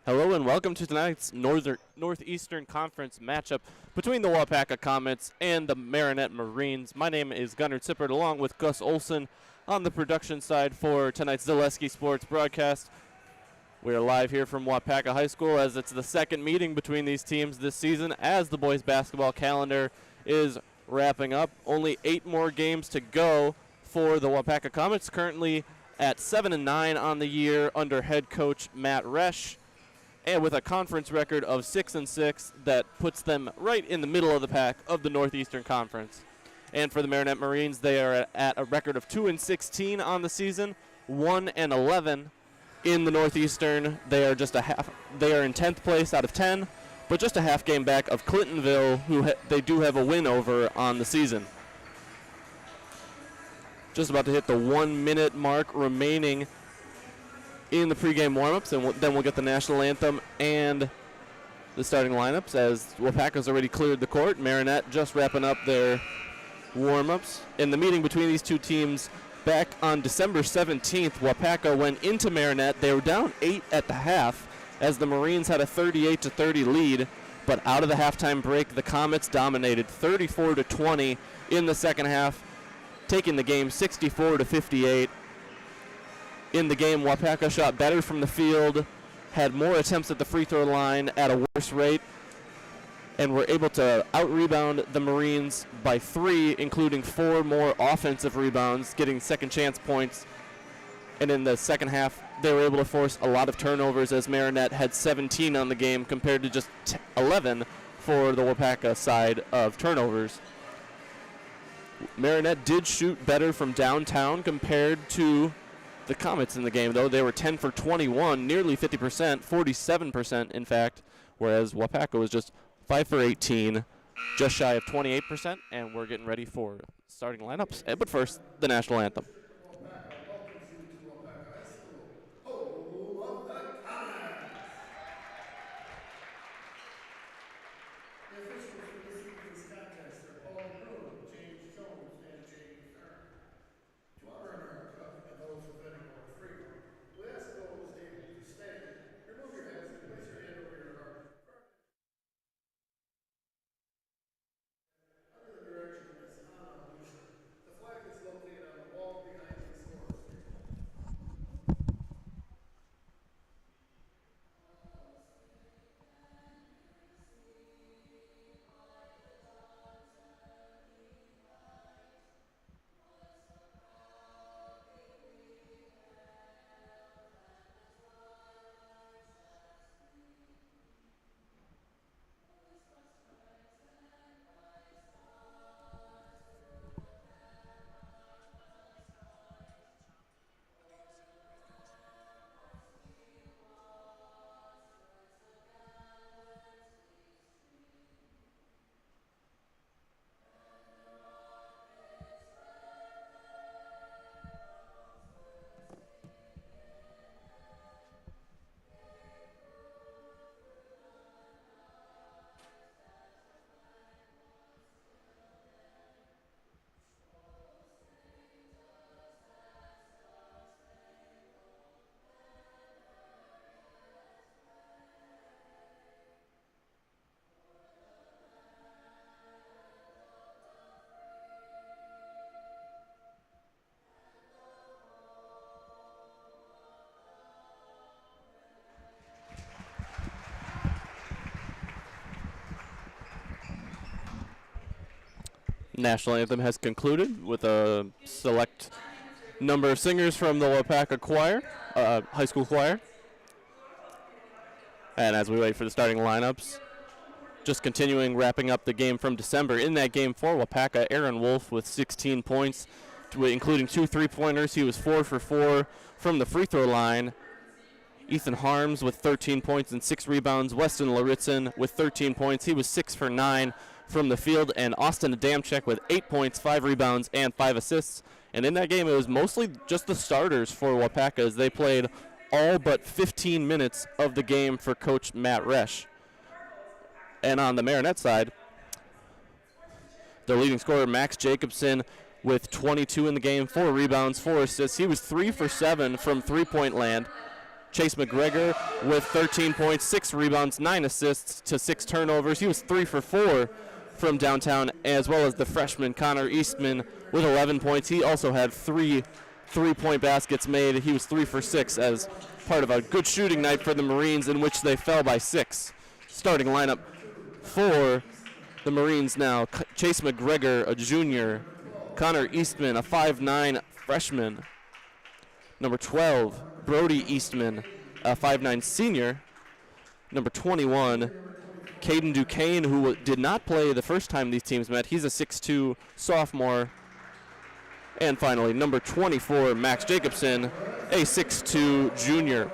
Hello and welcome to tonight's Northeastern Conference matchup between the Waupaca Comets and the Marinette Marines. My name is Gunnar Zippert along with Gus Olson on the production side for tonight's Zaleski Sports broadcast. We are live here from Waupaca High School as it's the second meeting between these teams this season as the boys basketball calendar is wrapping up. Only 8 more games to go for the Waupaca Comets, currently at 7-9 on the year under head coach Matt Resch, and with a conference record of 6-6 that puts them right in the middle of the pack of the Northeastern Conference. And for the Marinette Marines, they are at a record of 2-16 on the season, 1-11 in the Northeastern. They are They are in 10th place out of 10, but just a half game back of Clintonville, who they do have a win over on the season. Just about to hit the 1 minute mark remaining in the pregame warmups, and then we'll get the national anthem and the starting lineups as Waupaca's already cleared the court. Marinette just wrapping up their warmups. In the meeting between these two teams back on December 17th, Waupaca went into Marinette. They were down 8 at the half as the Marines had a 38-30 lead, but out of the halftime break, the Comets dominated 34-20 in the second half, taking the game 64-58. In the game, Waupaca shot better from the field, had more attempts at the free throw line at a worse rate, and were able to out-rebound the Marines by 3, including 4 more offensive rebounds, getting second chance points. And in the second half, they were able to force a lot of turnovers as Marinette had 17 on the game compared to just 11 for the Waupaca side of turnovers. Marinette did shoot better from downtown compared to the Comets in the game, though. They were 10 for 21, nearly 50%, 47% in fact, whereas Waupaca was just 5 for 18, just shy of 28%, and we're getting ready for starting lineups. But first, the national anthem. National anthem has concluded with a select number of singers from the Waupaca choir, high school choir. And as we wait for the starting lineups, just continuing wrapping up the game from December. In that game for Waupaca, Aaron Wolf with 16 points, including 2 3-pointers. He was 4 for 4 from the free throw line. Ethan Harms with 13 points and 6 rebounds. Weston Laritzen with 13 points. He was 6 for 9 from the field. And Austin Adamczyk with 8 points, 5 rebounds, and 5 assists. And in that game, it was mostly just the starters for Waupaca as they played all but 15 minutes of the game for Coach Matt Resch. And on the Marinette side, the leading scorer, Max Jacobson, with 22 in the game, 4 rebounds, 4 assists. He was 3 for 7 from three-point land. Chase McGregor with 13 points, 6 rebounds, 9 assists to 6 turnovers. He was 3 for 4 from downtown, as well as the freshman Connor Eastman with 11 points. He also had 3 3-point baskets made. He was 3 for 6 as part of a good shooting night for the Marines, in which they fell by 6. Starting lineup for the Marines now: Chase McGregor, a junior; Connor Eastman, a 5'9" freshman; number 12, Brody Eastman, a 5'9" senior; number 21, Caden Duquesne, who did not play the first time these teams met. He's a 6'2" sophomore. And finally, number 24, Max Jacobson, a 6'2" junior.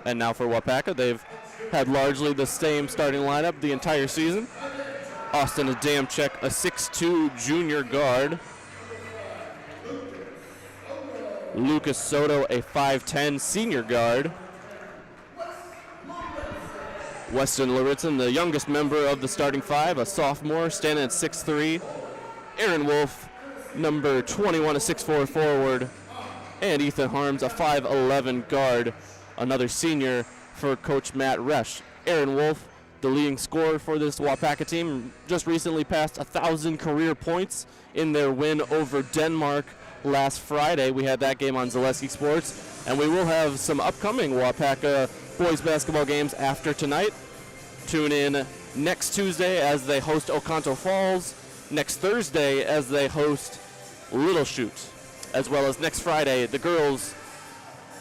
And now for Waupaca, they've had largely the same starting lineup the entire season. Austin Adamczyk, a 6'2" junior guard. Lucas Soto, a 5'10" senior guard. Weston Laritzen, the youngest member of the starting 5, a sophomore, standing at 6'3". Aaron Wolf, number 21, a 6'4" forward. And Ethan Harms, a 5'11" guard, another senior for Coach Matt Resch. Aaron Wolf, the leading scorer for this Waupaca team, just recently passed 1,000 career points in their win over Denmark last Friday. We had that game on Zaleski Sports, and we will have some upcoming Waupaca boys basketball games after tonight. Tune in next Tuesday as they host Oconto Falls, next Thursday as they host Little Chute, as well as next Friday, the girls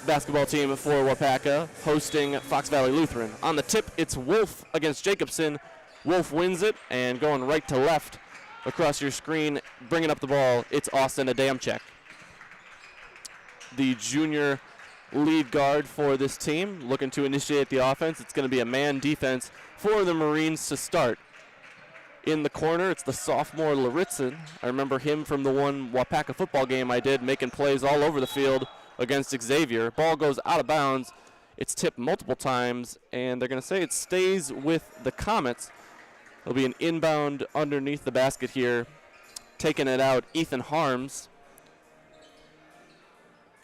basketball team for Waupaca hosting Fox Valley Lutheran. On the tip, it's Wolf against Jacobson. Wolf wins it, and going right to left across your screen, bringing up the ball, it's Austin Adamczyk. The junior lead guard for this team, looking to initiate the offense. It's going to be a man defense for the Marines to start. In the corner, it's the sophomore Laritzen. I remember him from the one Waupaca football game I did, making plays all over the field against Xavier. Ball goes out of bounds. It's tipped multiple times, and they're going to say it stays with the Comets. It'll be an inbound underneath the basket here. Taking it out, Ethan Harms.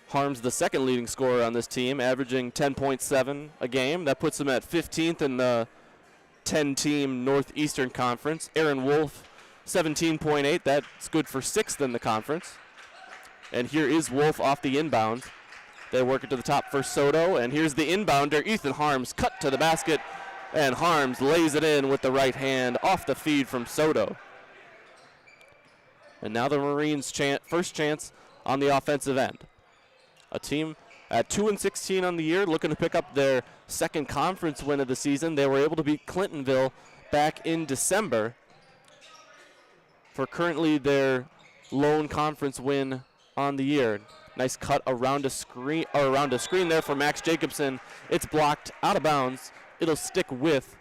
Harms, the second leading scorer on this team, averaging 10.7 a game. That puts him at 15th in the 10-team Northeastern Conference. Aaron Wolf, 17.8. That's good for 6th in the conference. And here is Wolf off the inbound. They work it to the top for Soto, and here's the inbounder, Ethan Harms, cut to the basket, and Harms lays it in with the right hand off the feed from Soto. And now the Marines' first chance on the offensive end. A team at 2-16 on the year, looking to pick up their second conference win of the season. They were able to beat Clintonville back in December for currently their lone conference win on the year. Nice cut around a screen there for Max Jacobson. It's blocked out of bounds. It'll stick with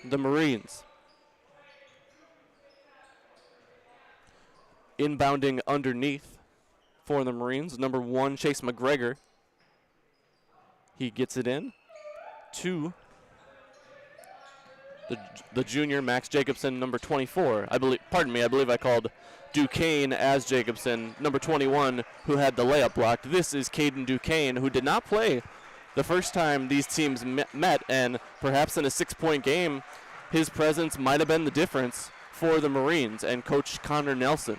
the Marines. Inbounding underneath for the Marines, number 1, Chase McGregor. He gets it in to the junior, Max Jacobson, number 24. I believe I called Duquesne as Jacobson, number 21, who had the layup blocked. This is Caden Duquesne, who did not play the first time these teams met, and perhaps in a 6-point game, his presence might have been the difference for the Marines and Coach Connor Nelson.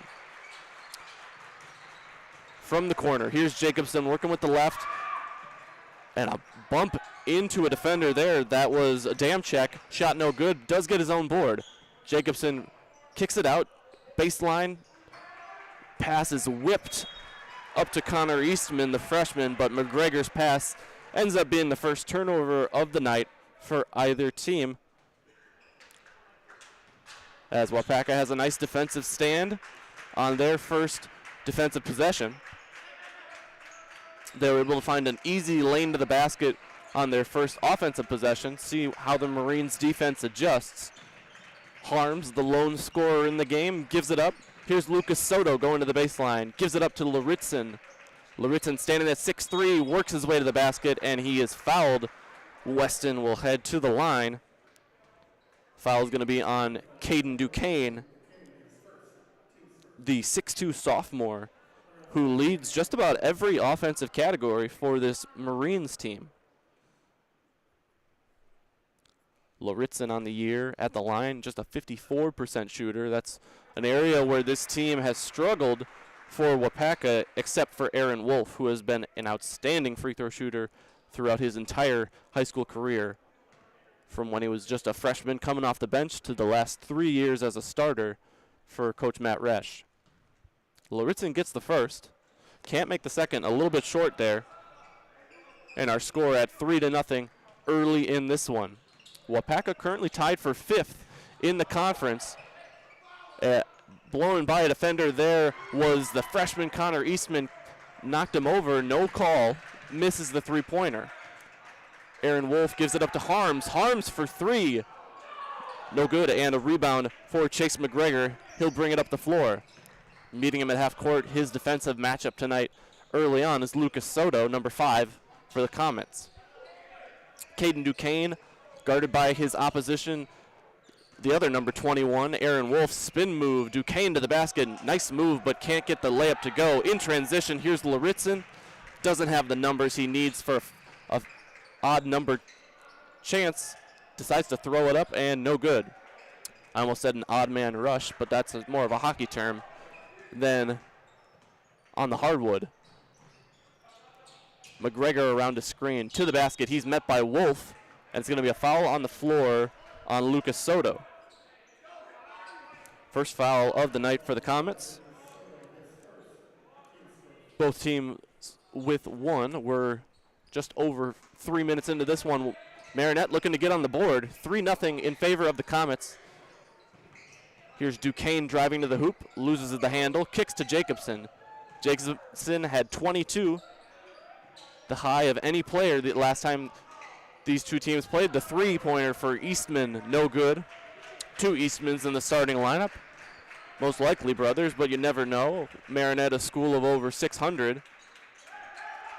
From the corner, here's Jacobson working with the left, and a bump into a defender there. That was Adamczyk. Shot no good. Does get his own board. Jacobson kicks it out. Baseline. Pass is whipped up to Connor Eastman, the freshman, but McGregor's pass ends up being the first turnover of the night for either team. As Waupaca has a nice defensive stand on their first defensive possession. They were able to find an easy lane to the basket on their first offensive possession. See how the Marines defense adjusts. Harms, the lone scorer in the game, gives it up. Here's Lucas Soto going to the baseline. Gives it up to Laritzen. Laritzen standing at 6'3", works his way to the basket, and he is fouled. Weston will head to the line. Foul is going to be on Caden Duquesne, the 6'2" sophomore who leads just about every offensive category for this Marines team. Loritzen on the year at the line, just a 54% shooter. That's an area where this team has struggled for Waupaca, except for Aaron Wolf, who has been an outstanding free throw shooter throughout his entire high school career, from when he was just a freshman coming off the bench to the last 3 years as a starter for Coach Matt Resch. Loritzen gets the first, can't make the second, a little bit short there, and our score at 3-0 early in this one. Waupaca currently tied for 5th in the conference. Blown by a defender there was the freshman Connor Eastman. Knocked him over, no call, misses the three-pointer. Aaron Wolf gives it up to Harms. Harms for 3. No good, and a rebound for Chase McGregor. He'll bring it up the floor. Meeting him at half court, his defensive matchup tonight early on is Lucas Soto, number 5 for the Comets. Caden Duquesne, guarded by his opposition, the other number 21, Aaron Wolf, spin move. Duquesne to the basket. Nice move, but can't get the layup to go. In transition, here's Loritzen. Doesn't have the numbers he needs for a odd number chance. Decides to throw it up, and no good. I almost said an odd man rush, but that's more of a hockey term than on the hardwood. McGregor around a screen to the basket. He's met by Wolf, and it's going to be a foul on the floor on Lucas Soto. First foul of the night for the Comets. Both teams with one. We're just over 3 minutes into this one. Marinette looking to get on the board. 3-0 in favor of the Comets. Here's Duquesne driving to the hoop, loses the handle, kicks to Jacobson. Jacobson had 22, the high of any player the last time these two teams played. The three-pointer for Eastman, no good. 2 Eastmans in the starting lineup. Most likely brothers, but you never know. Marinette, a school of over 600.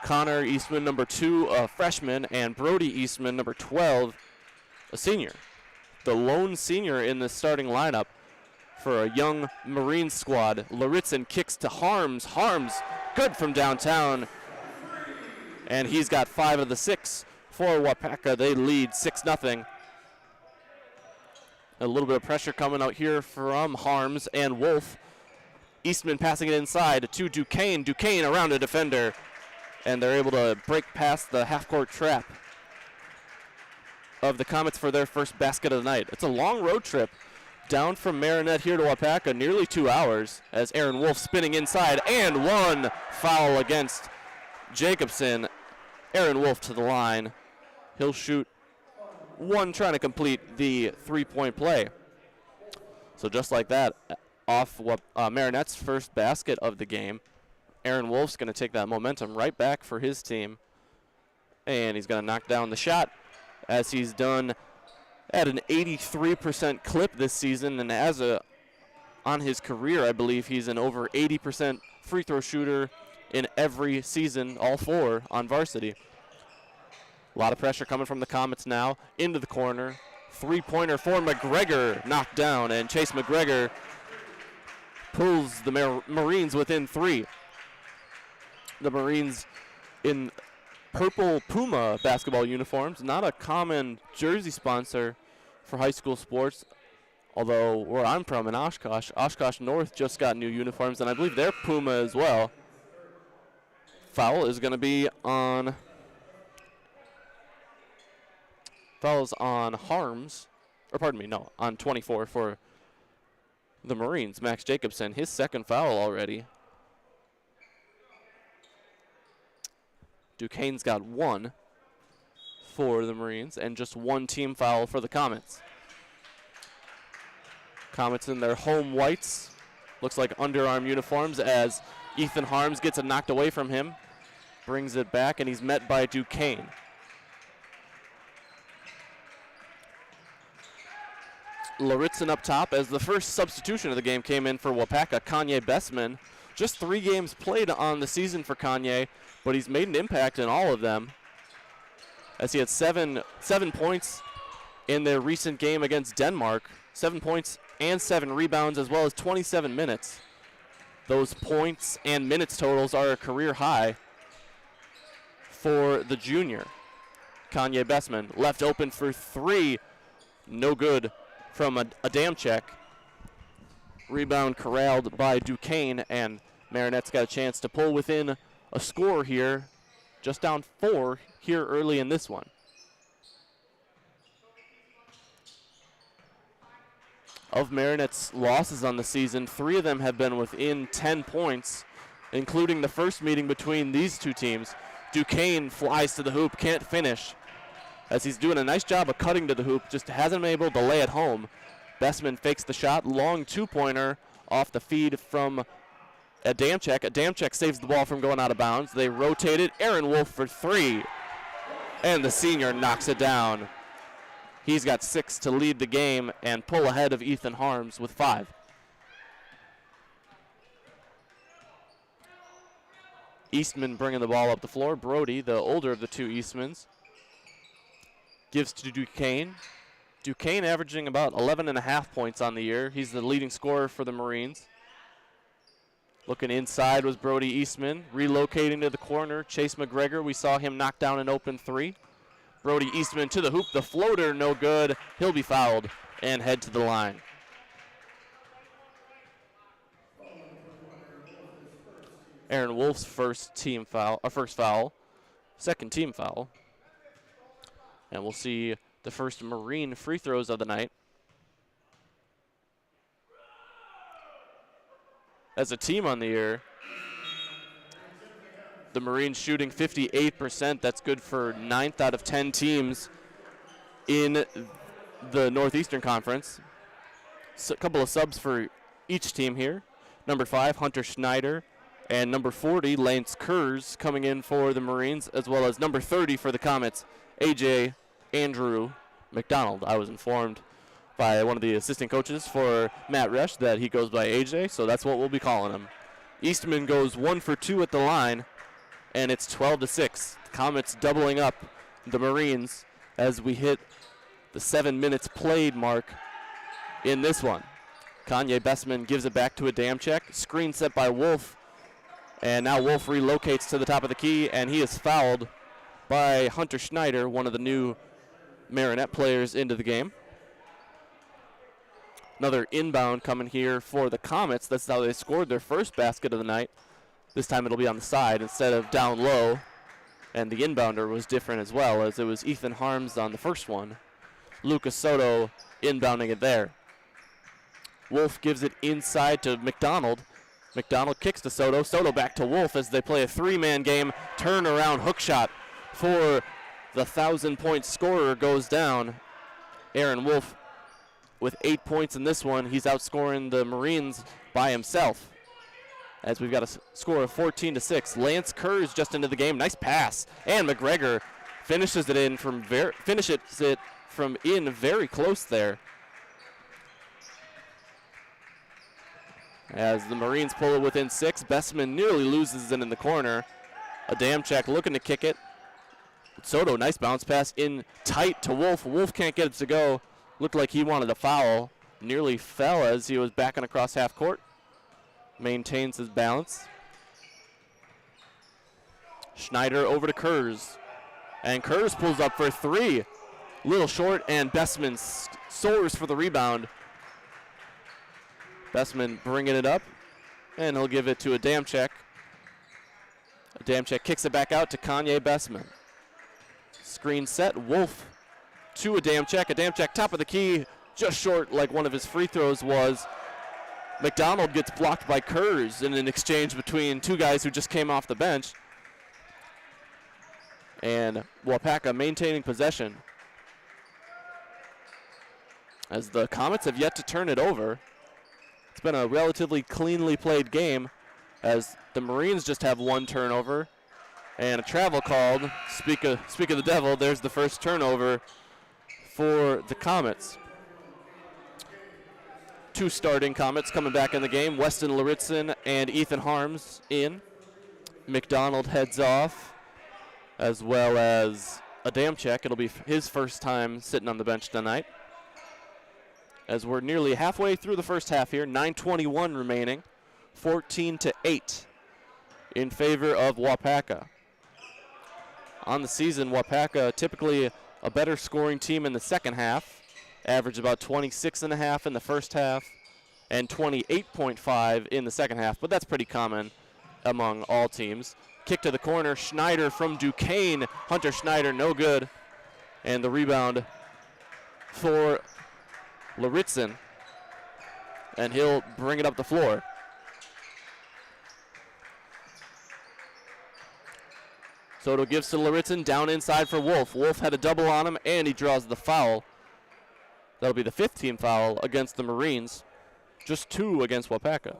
Connor Eastman, number 2, a freshman, and Brody Eastman, number 12, a senior. The lone senior in the starting lineup for a young Marine squad. Loritzen kicks to Harms. Harms, good from downtown. And he's got 5 of the 6 for Waupaca. They lead 6-0. A little bit of pressure coming out here from Harms and Wolf. Eastman passing it inside to Duquesne. Duquesne around a defender. And they're able to break past the half-court trap of the Comets for their first basket of the night. It's a long road trip down from Marinette here to Waupaca, nearly 2 hours, as Aaron Wolf spinning inside, and one foul against Jacobson. Aaron Wolf to the line. He'll shoot one, trying to complete the three-point play. So just like that, off Marinette's first basket of the game, Aaron Wolf's going to take that momentum right back for his team. And he's going to knock down the shot, as he's done at an 83% clip this season. And on his career, I believe he's an over 80% free throw shooter in every season, all 4 on varsity. A lot of pressure coming from the Comets now. Into the corner. Three-pointer for McGregor, knocked down. And Chase McGregor pulls the Marines within 3. The Marines in purple Puma basketball uniforms. Not a common jersey sponsor for high school sports. Although where I'm from in Oshkosh North just got new uniforms, and I believe they're Puma as well. Foul is going to be on... Foul's on Harms, or pardon me, no, on 24 for the Marines. Max Jacobson, his second foul already. Duquesne's got 1 for the Marines, and just 1 team foul for the Comets. Comets in their home whites. Looks like underarm uniforms, as Ethan Harms gets it knocked away from him. Brings it back, and he's met by Duquesne. Loritzen up top, as the first substitution of the game came in for Waupaca. Kanye Bessman, just 3 games played on the season for Kanye, but he's made an impact in all of them, as he had 7 points in their recent game against Denmark. 7 points and 7 rebounds, as well as 27 minutes. Those points and minutes totals are a career high for the junior. Kanye Bessman left open for three. No good from Adamczyk. Rebound corralled by Duquesne, and Marinette's got a chance to pull within a score here. Just down 4 here early in this one. Of Marinette's losses on the season, 3 of them have been within 10 points, including the first meeting between these two teams. Duquesne flies to the hoop, can't finish, as he's doing a nice job of cutting to the hoop, just hasn't been able to lay it home. Bessman fakes the shot, long two-pointer off the feed from Adamczyk. Adamczyk saves the ball from going out of bounds. They rotate it. Aaron Wolf for 3, and the senior knocks it down. He's got 6 to lead the game and pull ahead of Ethan Harms with 5. Eastman bringing the ball up the floor. Brody, the older of the two Eastmans, gives to Duquesne. Duquesne averaging about 11.5 points on the year. He's the leading scorer for the Marines. Looking inside was Brody Eastman. Relocating to the corner, Chase McGregor. We saw him knock down an open 3. Brody Eastman to the hoop. The floater, no good. He'll be fouled and head to the line. Aaron Wolf's first foul, second team foul. And we'll see the first Marine free throws of the night. As a team on the year, the Marines shooting 58%. That's good for 9th out of 10 teams in the Northeastern Conference. So a couple of subs for each team here. Number 5, Hunter Schneider, and number 40, Lance Kurz, coming in for the Marines, as well as number 30 for the Comets, A.J. Andrew McDonald. I was informed by one of the assistant coaches for Matt Resch that he goes by A.J., so that's what we'll be calling him. Eastman goes 1 for 2 at the line, and it's 12-6. The Comets doubling up the Marines as we hit the 7 minutes played mark in this one. Kanye Bessman gives it back to Adamczyk. Screen set by Wolf. And now Wolf relocates to the top of the key, and he is fouled by Hunter Schneider, one of the new Marinette players into the game. Another inbound coming here for the Comets. That's how they scored their first basket of the night. This time it'll be on the side instead of down low. And the inbounder was different as well, as it was Ethan Harms on the first one. Lucas Soto inbounding it there. Wolf gives it inside to McDonald. McDonald kicks to Soto. Soto back to Wolf as they play a 3-man game. Turnaround hook shot for the 1,000-point scorer goes down. Aaron Wolf with 8 points in this one. He's outscoring the Marines by himself, as we've got a score of 14-6. Lance Kurz just into the game. Nice pass. And McGregor finishes it from very close there, as the Marines pull it within 6. Bessman nearly loses it in the corner. Adamczyk looking to kick it. Soto, nice bounce pass in tight to Wolf. Wolf can't get it to go. Looked like he wanted a foul. Nearly fell as he was backing across half court. Maintains his balance. Schneider over to Kurz. And Kurz pulls up for 3. Little short, and Bessman soars for the rebound. Bessman bringing it up, and he'll give it to Adamczyk. Adamczyk kicks it back out to Kanye Bessman. Screen set, Wolf to Adamczyk. Adamczyk top of the key, just short like one of his free throws was. McDonald gets blocked by Kurz in an exchange between two guys who just came off the bench. And Waupaca maintaining possession, as the Comets have yet to turn it over. It's been a relatively cleanly played game, as the Marines just have 1 turnover and a travel called. Speak of the devil, there's the first turnover for the Comets. 2 starting Comets coming back in the game. Weston Laritzin and Ethan Harms in. McDonald heads off, as well as Adamczyk. It'll be his first time sitting on the bench tonight, as we're nearly halfway through the first half here. 9:21 remaining. 14-8 in favor of Waupaca. On the season, Waupaca typically a better scoring team in the second half, average about 26.5 in the first half and 28.5 in the second half, but that's pretty common among all teams. Kick to the corner, Schneider from Duquesne. Hunter Schneider, no good. And the rebound for Laritzen, and he'll bring it up the floor. Soto gives to Laritzen, down inside for Wolf. Wolf had a double on him, and he draws the foul. That'll be the 5th team foul against the Marines. Just 2 against Waupaca.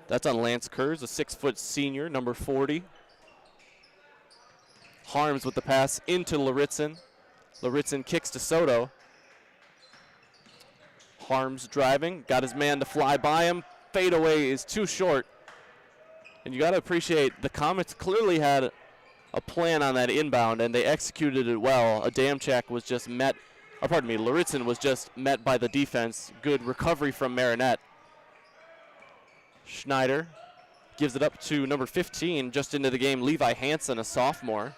That's on Lance Kurz, a 6-foot senior, number 40. Harms with the pass into Laritzen. Laritzen kicks to Soto. Harms driving, got his man to fly by him. Fadeaway is too short. And you got to appreciate the Comets clearly had a plan on that inbound, and they executed it well. Adamczyk was just met, Laritzen was just met by the defense. Good recovery from Marinette. Schneider gives it up to number 15, just into the game, Levi Hansen, a sophomore.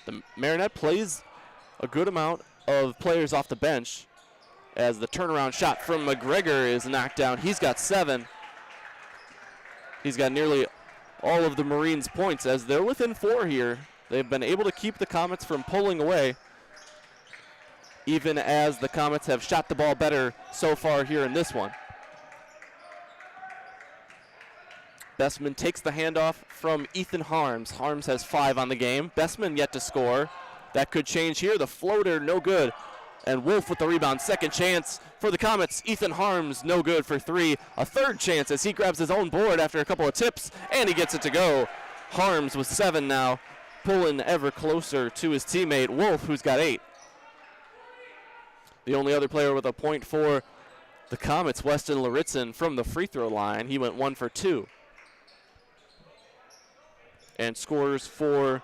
The Marinette plays a good amount of players off the bench, as the turnaround shot from McGregor is knocked down. He's got 7. He's got nearly all of the Marines' points, as they're within 4 here. They've been able to keep the Comets from pulling away, even as the Comets have shot the ball better so far here in this one. Bestman takes the handoff from Ethan Harms. Harms has 5 on the game. Bestman yet to score. That could change here. The floater, no good. And Wolf with the rebound. Second chance for the Comets. Ethan Harms, no good for 3. A third chance as he grabs his own board after a couple of tips, and he gets it to go. Harms with 7 now, pulling ever closer to his teammate Wolf, who's got 8. The only other player with a point for the Comets, Weston Laritzen, from the free throw line. He went 1 for 2. And scores for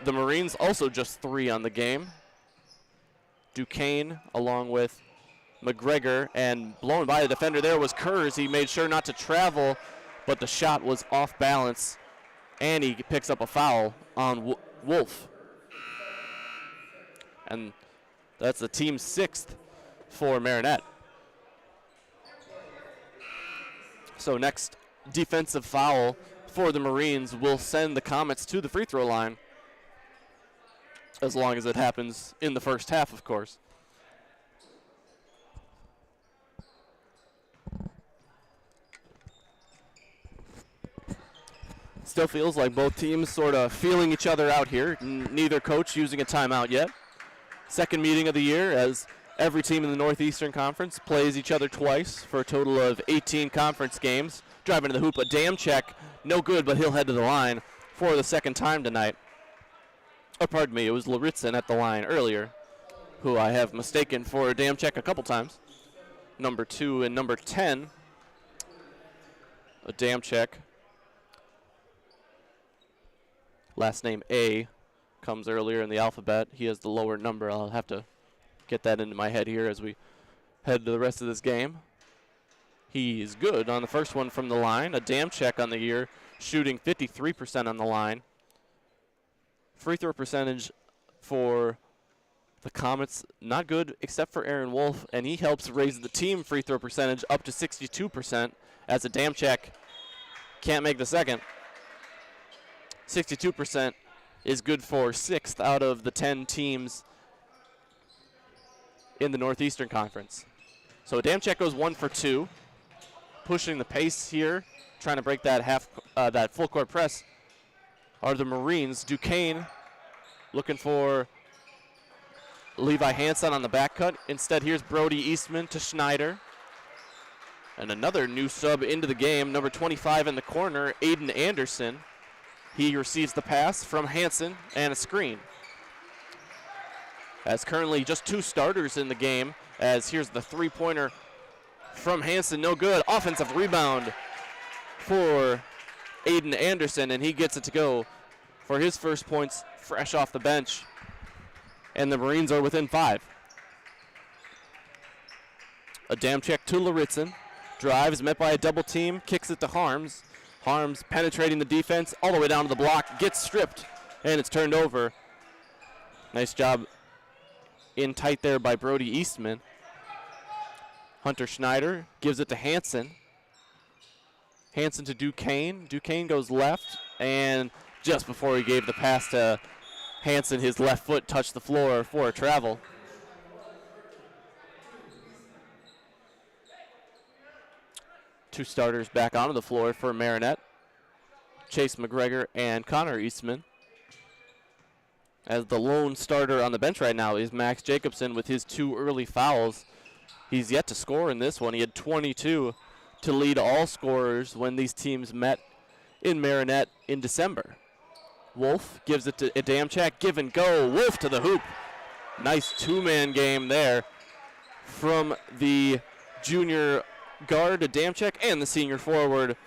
the Marines, also just 3 on the game. Duquesne along with McGregor, and blown by the defender there was Kurz. He made sure not to travel, but the shot was off balance, and he picks up a foul on Wolf. And that's the team's 6th for Marinette. So next defensive foul for the Marines will send the Comets to the free throw line, as long as it happens in the first half, of course. Still feels like both teams sort of feeling each other out here. Neither coach using a timeout yet. Second meeting of the year, as every team in the Northeastern Conference plays each other twice for a total of 18 conference games. Driving to the hoop, Adamczyk, no good, but he'll head to the line for the second time tonight. Oh, pardon me, it was Laritzen at the line earlier, who I have mistaken for Adamczyk a couple times. Number 2 and number 10, Adamczyk. Last name A comes earlier in the alphabet. He has the lower number. I'll have to get that into my head here as we head to the rest of this game. He's good on the first one from the line. Adamczyk on the year, shooting 53% on the line. Free throw percentage for the Comets, not good except for Aaron Wolf, and he helps raise the team free throw percentage up to 62%, as Adamczyk can't make the second. 62% is good for 6th out of the 10 teams in the Northeastern Conference. So Adamczyk goes 1 for 2, pushing the pace here, trying to break that that full court press are the Marines. Duquesne looking for Levi Hansen on the back cut. Instead, here's Brody Eastman to Schneider. And another new sub into the game, number 25 in the corner, Aiden Anderson. He receives the pass from Hansen and a screen. As currently just 2 starters in the game, as here's the three-pointer from Hansen, no good. Offensive rebound for Aiden Anderson, and he gets it to go for his first points fresh off the bench. And the Marines are within 5. A damn check to Laritzen. Drives, met by a double team, kicks it to Harms. Harms penetrating the defense all the way down to the block, gets stripped, and it's turned over. Nice job in tight there by Brody Eastman. Hunter Schneider gives it to Hansen. Hansen to Duquesne. Duquesne goes left, and just before he gave the pass to Hansen, his left foot touched the floor for a travel. Two starters back onto the floor for Marinette. Chase McGregor and Connor Eastman. As the lone starter on the bench right now is Max Jacobson with his 2 early fouls. He's yet to score in this one. He had 22 to lead all scorers when these teams met in Marinette in December. Wolf gives it to Adamchak, give and go. Wolf to the hoop. Nice 2-man game there from the junior guard Adamchak and the senior forward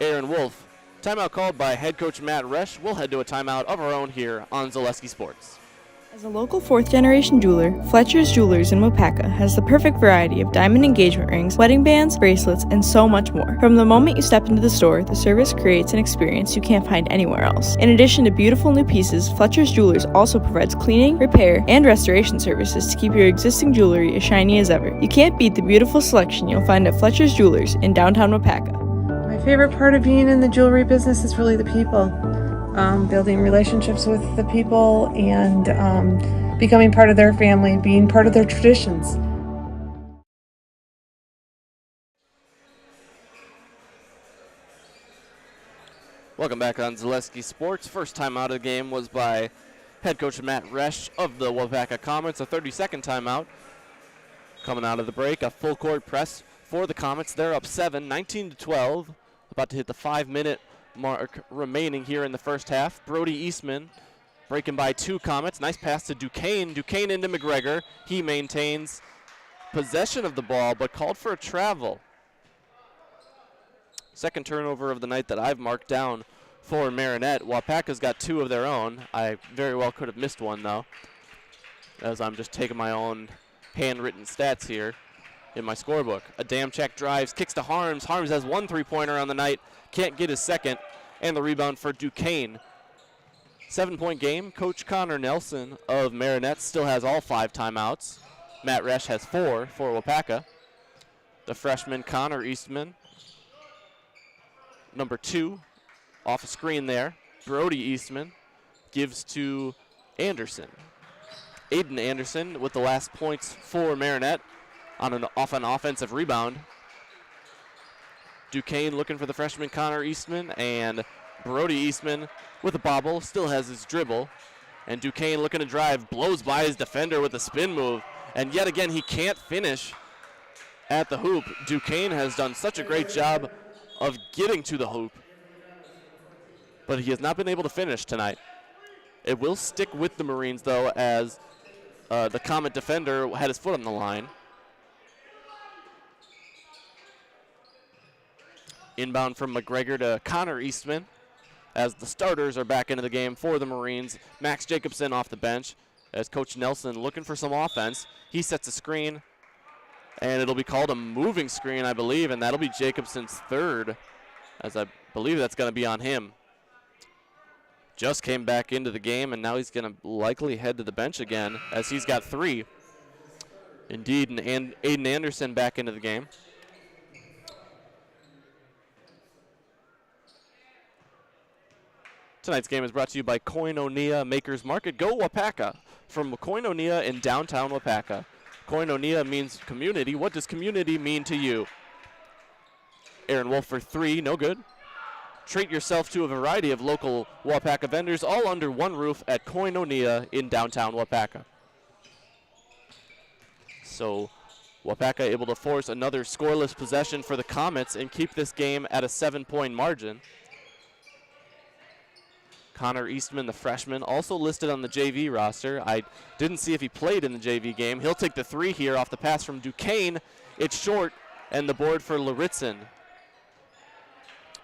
Aaron Wolf. Timeout called by head coach Matt Resch. We'll head to a timeout of our own here on Zaleski Sports. As a local 4th-generation jeweler, Fletcher's Jewelers in Waupaca has the perfect variety of diamond engagement rings, wedding bands, bracelets, and so much more. From the moment you step into the store, the service creates an experience you can't find anywhere else. In addition to beautiful new pieces, Fletcher's Jewelers also provides cleaning, repair, and restoration services to keep your existing jewelry as shiny as ever. You can't beat the beautiful selection you'll find at Fletcher's Jewelers in downtown Waupaca. My favorite part of being in the jewelry business is really the people. Building relationships with the people and becoming part of their family, being part of their traditions. Welcome back on Zaleski Sports. First time out of the game was by head coach Matt Resch of the Waupaca Comets. A 30-second timeout. Coming out of the break, a full court press for the Comets. They're up 7, 19-12. About to hit the 5-minute mark remaining here in the first half. Brody Eastman breaking by 2 Comets. Nice pass to Duquesne. Duquesne into McGregor. He maintains possession of the ball, but called for a travel. Second turnover of the night that I've marked down for Marinette. Waupaca's got 2 of their own. I very well could have missed one, though, as I'm just taking my own handwritten stats here in my scorebook. Adamchak drives, kicks to Harms. Harms has 1 3-pointer on the night. Can't get his second, and the rebound for Duquesne. 7-point game. Coach Connor Nelson of Marinette still has all 5 timeouts. Matt Resch has 4 for Waupaca. The freshman Connor Eastman, number 2, off a screen there. Brody Eastman gives to Anderson. Aiden Anderson with the last points for Marinette off an offensive rebound. Duquesne looking for the freshman Connor Eastman, and Brody Eastman with a bobble, still has his dribble. And Duquesne looking to drive, blows by his defender with a spin move, and yet again he can't finish at the hoop. Duquesne has done such a great job of getting to the hoop, but he has not been able to finish tonight. It will stick with the Marines, though, as the Comet defender had his foot on the line. Inbound from McGregor to Connor Eastman as the starters are back into the game for the Marines. Max Jacobson off the bench as Coach Nelson looking for some offense. He sets a screen, and it'll be called a moving screen, I believe, and that'll be Jacobson's 3rd, as I believe that's going to be on him. Just came back into the game, and now he's going to likely head to the bench again as he's got 3. Indeed, and Aiden Anderson back into the game. Tonight's game is brought to you by Koinonia Makers Market. Go Waupaca from Koinonia in downtown Waupaca. Koinonia means community. What does community mean to you? Aaron Wolf for 3, no good. Treat yourself to a variety of local Waupaca vendors, all under one roof at Koinonia in downtown Waupaca. So Waupaca able to force another scoreless possession for the Comets and keep this game at a 7-point margin. Connor Eastman, the freshman, also listed on the JV roster. I didn't see if he played in the JV game. He'll take the 3 here off the pass from Duquesne. It's short, and the board for Laritzen.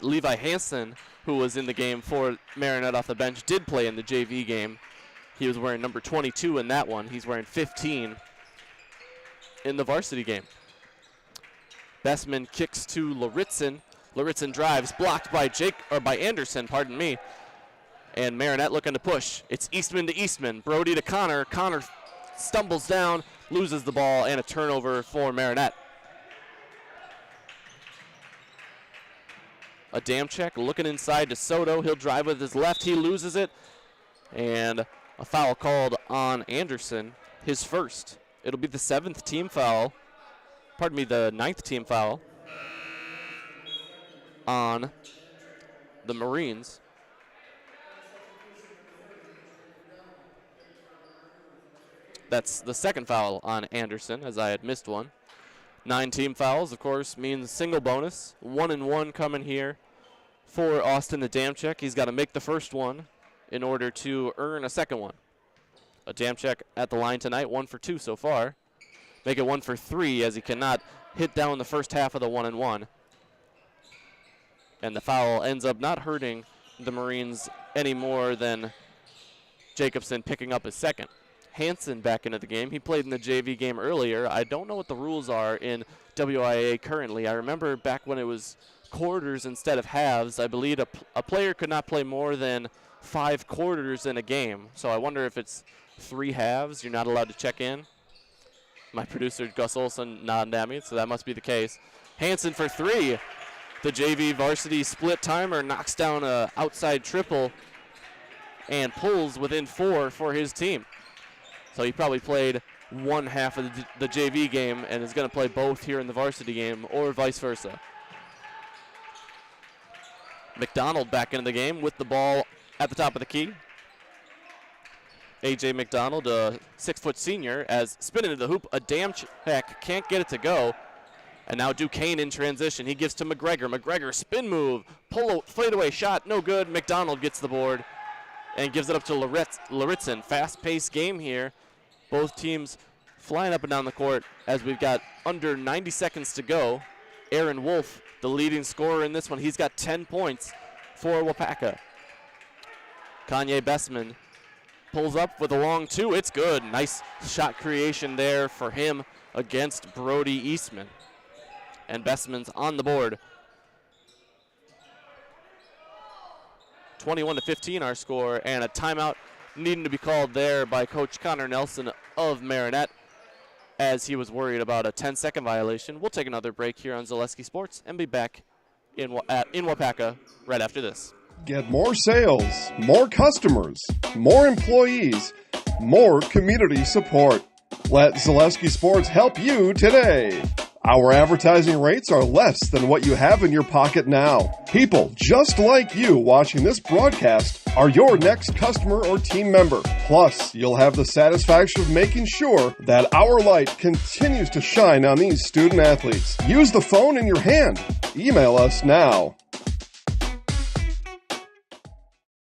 Levi Hansen, who was in the game for Marinette off the bench, did play in the JV game. He was wearing number 22 in that one. He's wearing 15 in the varsity game. Bessman kicks to Laritzen. Laritzen drives, blocked by Anderson, pardon me. And Marinette looking to push. It's Eastman to Eastman. Brody to Connor. Connor stumbles down, loses the ball, and a turnover for Marinette. A dam check looking inside to Soto. He'll drive with his left. He loses it. And a foul called on Anderson, his first. It'll be the 7th team foul. Pardon me, the 9th team foul on the Marines. That's the 2nd foul on Anderson, as I had missed one. 9 team fouls, of course, means single bonus. 1-1 coming here for Austin the Damchek. He's got to make the first one in order to earn a second one. A Damchek at the line tonight, 1 for 2 so far. Make it 1 for 3 as he cannot hit down the first half of the 1-1. And the foul ends up not hurting the Marines any more than Jacobson picking up his second. Hansen back into the game. He played in the JV game earlier. I don't know what the rules are in WIAA currently. I remember back when it was quarters instead of halves, I believe a player could not play more than 5 quarters in a game. So I wonder if it's 3 halves. You're not allowed to check in. My producer, Gus Olson, nodded at me, so that must be the case. Hansen for 3. The JV varsity split timer knocks down an outside triple and pulls within 4 for his team. So he probably played one half of the JV game and is going to play both here in the varsity game, or vice versa. McDonald back into the game with the ball at the top of the key. A.J. McDonald, a 6-foot senior, as spinning into the hoop. A damn check, can't get it to go. And now Duquesne in transition. He gives to McGregor. McGregor, spin move, fadeaway shot, no good. McDonald gets the board and gives it up to Laritzen. Fast-paced game here. Both teams flying up and down the court as we've got under 90 seconds to go. Aaron Wolf, the leading scorer in this one. He's got 10 points for Waupaca. Kanye Bessman pulls up with a long 2. It's good. Nice shot creation there for him against Brody Eastman. And Bessman's on the board. 21-15 our score, and a timeout needing to be called there by Coach Connor Nelson of Marinette, as he was worried about a 10-second violation. We'll take another break here on Zaleski Sports and be back in Waupaca right after this. Get more sales, more customers, more employees, more community support. Let Zaleski Sports help you today. Our advertising rates are less than what you have in your pocket now. People just like you watching this broadcast are your next customer or team member. Plus, you'll have the satisfaction of making sure that our light continues to shine on these student athletes. Use the phone in your hand. Email us now.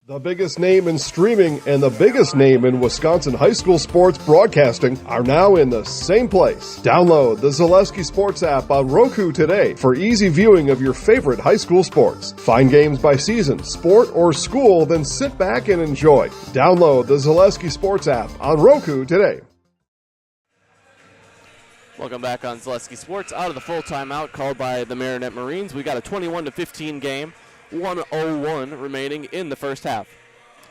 The biggest name in streaming and the biggest name in Wisconsin high school sports broadcasting are now in the same place. Download the Zaleski Sports app on Roku today for easy viewing of your favorite high school sports. Find games by season, sport, or school, then sit back and enjoy. Download the Zaleski Sports app on Roku today. Welcome back on Zaleski Sports. Out of the full timeout called by the Marinette Marines. We got a 21-15 game. 1:01 remaining in the first half.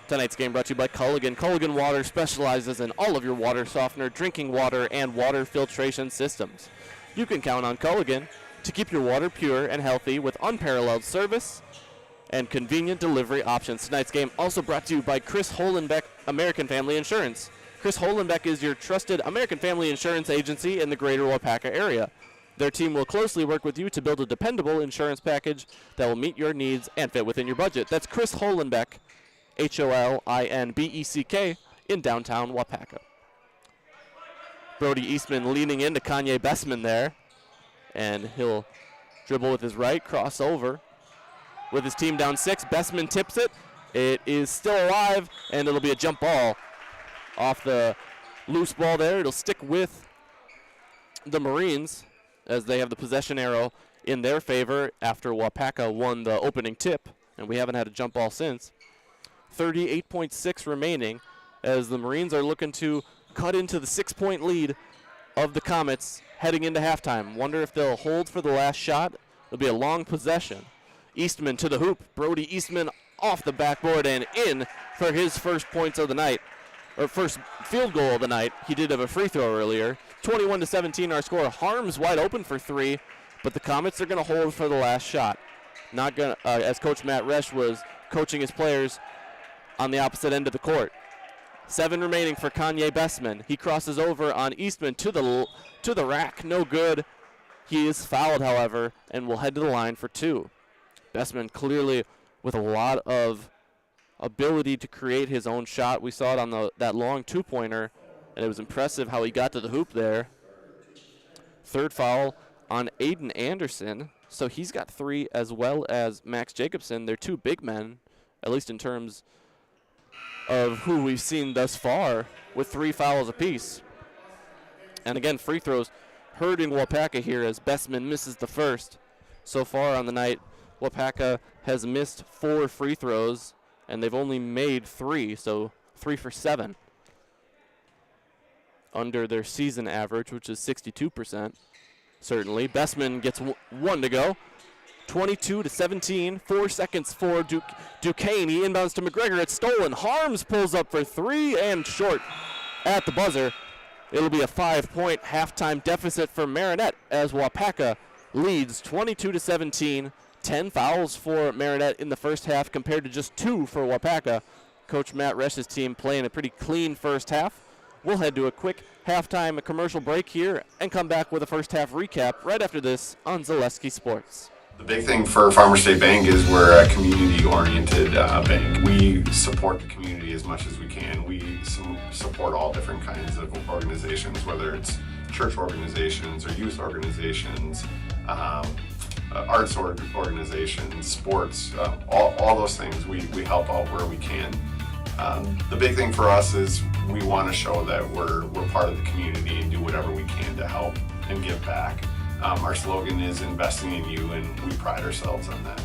Tonight's game brought to you by Culligan. Culligan Water specializes in all of your water softener, drinking water, and water filtration systems. You can count on Culligan to keep your water pure and healthy with unparalleled service and convenient delivery options. Tonight's game also brought to you by Chris Holenbeck, American Family Insurance. Chris Holenbeck is your trusted American Family Insurance agency in the greater Waupaca area. Their team will closely work with you to build a dependable insurance package that will meet your needs and fit within your budget. That's Chris Holenbeck, Holinbeck, in downtown Waupaca. Brody Eastman leaning into Kanye Bessman there, and he'll dribble with his right, cross over. With his team down 6, Bessman tips it. It is still alive, and it'll be a jump ball off the loose ball there. It'll stick with the Marines, as they have the possession arrow in their favor after Waupaca won the opening tip, and we haven't had a jump ball since. 38.6 remaining as the Marines are looking to cut into the 6-point lead of the Comets heading into halftime. Wonder if they'll hold for the last shot. It'll be a long possession. Eastman to the hoop. Brody Eastman off the backboard and in for his first points of the night, or first field goal of the night. He did have a free throw earlier. 21-17 our score. Harms wide open for three, but the Comets are going to hold for the last shot. Not going to, as Coach Matt Resch was coaching his players on the opposite end of the court. 7 remaining for Kanye Bessman. He crosses over on Eastman to the rack. No good. He is fouled, however, and will head to the line for 2. Bessman clearly with a lot of ability to create his own shot. We saw it on that long two-pointer, and it was impressive how he got to the hoop there. 3rd foul on Aiden Anderson, so he's got 3, as well as Max Jacobson. They're 2 big men, at least in terms of who we've seen thus far, with 3 fouls apiece. And again, free throws hurting Waupaca here as Bessman misses the first. So far on the night, Waupaca has missed 4 free throws, and they've only made 3, so 3 for 7. Under their season average, which is 62%, certainly. Bessman gets 1 to go. 22-17, 4 seconds for Duquesne. He inbounds to McGregor. It's stolen. Harms pulls up for 3 and short at the buzzer. It'll be a 5-point halftime deficit for Marinette as Waupaca leads 22-17. 10 fouls for Marinette in the first half compared to just 2 for Waupaca. Coach Matt Resch's team playing a pretty clean first half. We'll head to a quick halftime commercial break here and come back with a first half recap right after this on Zaleski Sports. The big thing for Farmers State Bank is we're a community-oriented bank. We support the community as much as we can. We support all different kinds of organizations, whether it's church organizations or youth organizations, arts organizations, sports, all those things. We help out where we can. The big thing for us is we want to show that we're part of the community and do whatever we can to help and give back. Our slogan is investing in you, and we pride ourselves on that.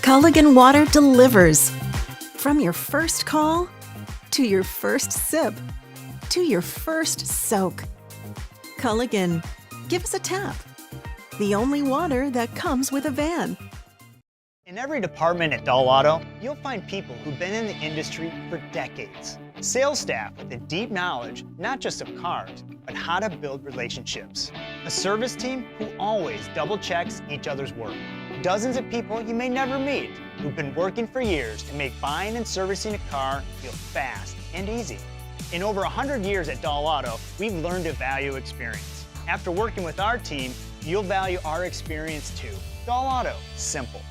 Culligan Water delivers. From your first call, to your first sip, to your first soak. Culligan, give us a tap. The only water that comes with a van. In every department at Doll Auto, you'll find people who've been in the industry for decades. Sales staff with a deep knowledge, not just of cars, but how to build relationships. A service team who always double checks each other's work. Dozens of people you may never meet who've been working for years to make buying and servicing a car feel fast and easy. In over 100 years at Doll Auto, we've learned to value experience. After working with our team, you'll value our experience too. Doll Auto, simple.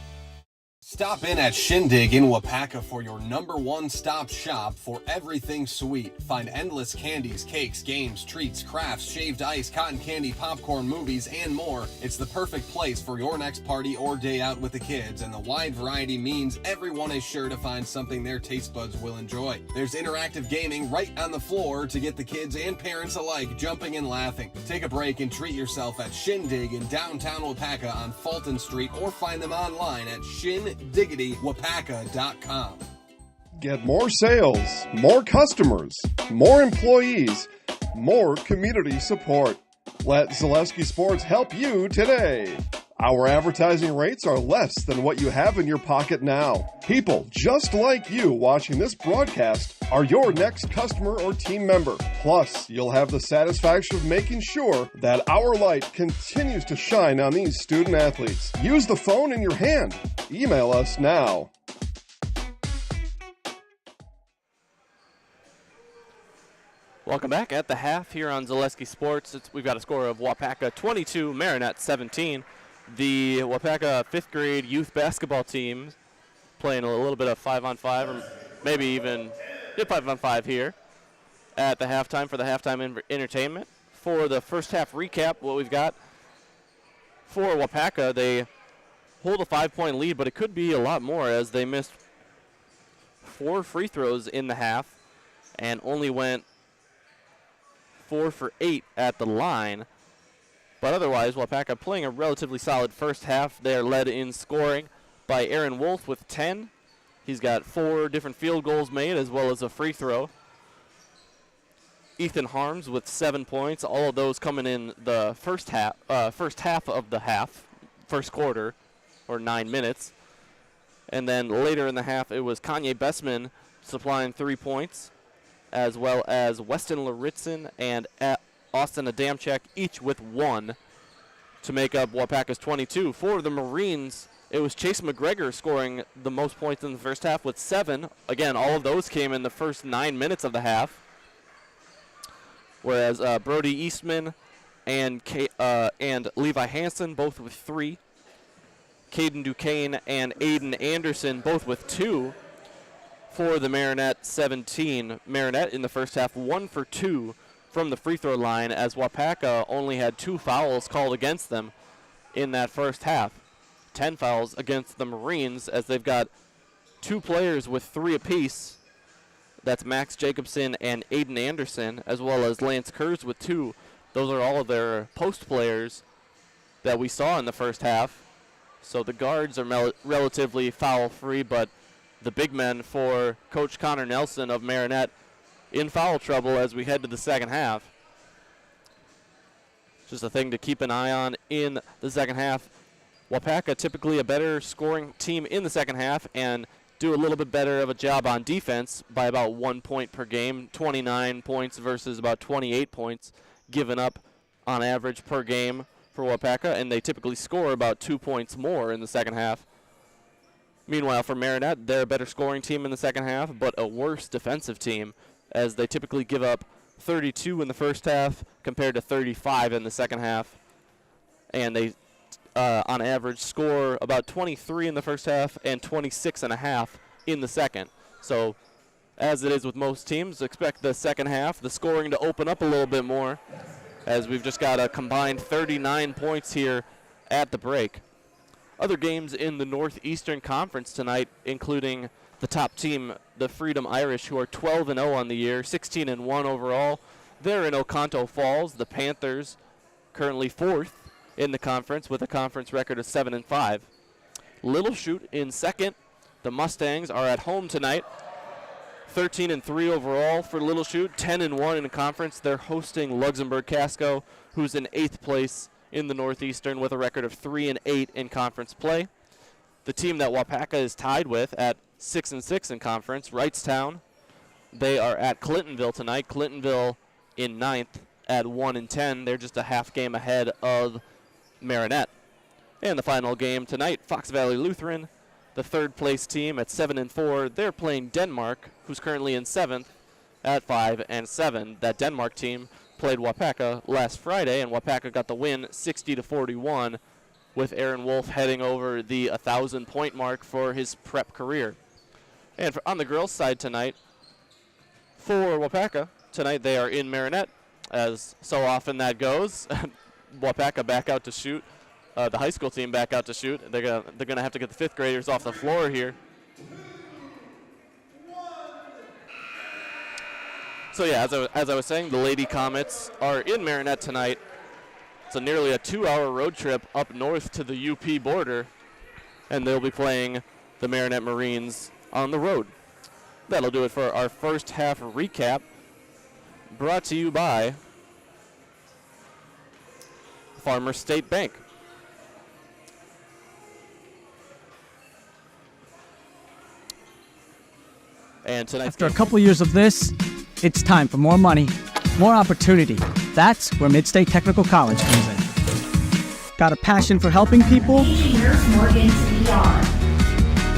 Stop in at Shindig in Waupaca for your number one stop shop for everything sweet. Find endless candies, cakes, games, treats, crafts, shaved ice, cotton candy, popcorn, movies, and more. It's the perfect place for your next party or day out with the kids, and the wide variety means everyone is sure to find something their taste buds will enjoy. There's interactive gaming right on the floor to get the kids and parents alike jumping and laughing. Take a break and treat yourself at Shindig in downtown Waupaca on Fulton Street, or find them online at shindigitywaupaca.com. Get more sales, more customers, more employees, more community support. Let Zaleski Sports help you today. Our advertising rates are less than what you have in your pocket now. People just like you watching this broadcast are your next customer or team member. Plus, you'll have the satisfaction of making sure that our light continues to shine on these student athletes. Use the phone in your hand. Email us now. Welcome back at the half here on Zaleski Sports. We've got a score of Waupaca 22, Marinette 17. The Waupaca 5th grade youth basketball team playing a little bit of 5-on-5, or maybe even 5-on-5 here at the halftime for the halftime entertainment. For the first half recap, what we've got for Waupaca, they hold a 5-point lead, but it could be a lot more as they missed 4 free throws in the half. and only went 4 for 8 at the line. But otherwise, Waupaca playing a relatively solid first half. They are led in scoring by Aaron Wolf with 10. He's got 4 different field goals made as well as a free throw. Ethan Harms with 7 points. All of those coming in the first half of the half, first quarter, or 9 minutes. And then later in the half, it was Kanye Bessman supplying 3 points, as well as Weston Laritzen and Austin Adamchek, each with 1 to make up Waupaca's 22. For the Marines, it was Chase McGregor scoring the most points in the first half with 7. Again, all of those came in the first 9 minutes of the half. Whereas Brody Eastman and Levi Hansen both with 3. Caden Duquesne and Aiden Anderson both with 2. For the Marinette 17. Marinette in the first half 1 for 2 from the free throw line, as Waupaca only had 2 fouls called against them in that first half. 10 fouls against the Marines, as they've got 2 players with 3 apiece. That's Max Jacobson and Aiden Anderson, as well as Lance Kurz with 2. Those are all of their post players that we saw in the first half. So the guards are relatively foul-free, but the big men for Coach Connor Nelson of Marinette in foul trouble as we head to the second half. Just a thing to keep an eye on in the second half. Waupaca typically a better scoring team in the second half and do a little bit better of a job on defense by about 1 point per game, 29 points versus about 28 points given up on average per game for Waupaca, and they typically score about 2 points more in the second half. Meanwhile, for Marinette, they're a better scoring team in the second half, but a worse defensive team, as they typically give up 32 in the first half compared to 35 in the second half. And they, on average, score about 23 in the first half and 26.5 in the second. So, as it is with most teams, expect the second half, the scoring to open up a little bit more, as we've just got a combined 39 points here at the break. Other games in the Northeastern Conference tonight, including the top team, the Freedom Irish, who are 12-0 on the year, 16-1 overall. They're in Oconto Falls. The Panthers currently 4th in the conference with a conference record of 7-5. Little Chute in second. The Mustangs are at home tonight. 13-3 overall for Little Chute, 10-1 in the conference. They're hosting Luxembourg Casco, who's in 8th place in the Northeastern with a record of 3-8 in conference play. The team that Waupaca is tied with at 6-6 in conference, Wrightstown, they are at Clintonville tonight. Clintonville in 9th at 1-10. They're just a half game ahead of Marinette. And the final game tonight, Fox Valley Lutheran, the 3rd place team at 7-4. They're playing Denmark, who's currently in 7th at 5-7. That Denmark team played Waupaca last Friday, and Waupaca got the win 60-41, with Aaron Wolf heading over the 1,000-point mark for his prep career. And on the girls' side tonight, for Waupaca, tonight they are in Marinette, as so often that goes. Waupaca back out to shoot. The high school team back out to shoot. They're gonna have to get the 5th graders off the floor here. So yeah, as I was saying, the Lady Comets are in Marinette tonight. It's nearly a 2-hour road trip up north to the UP border, and they'll be playing the Marinette Marines on the road. That'll do it for our first half recap, brought to you by Farmers State Bank. And tonight, after a couple years of this, it's time for more money, more opportunity. That's where Mid-State Technical College comes in. Got a passion for helping people?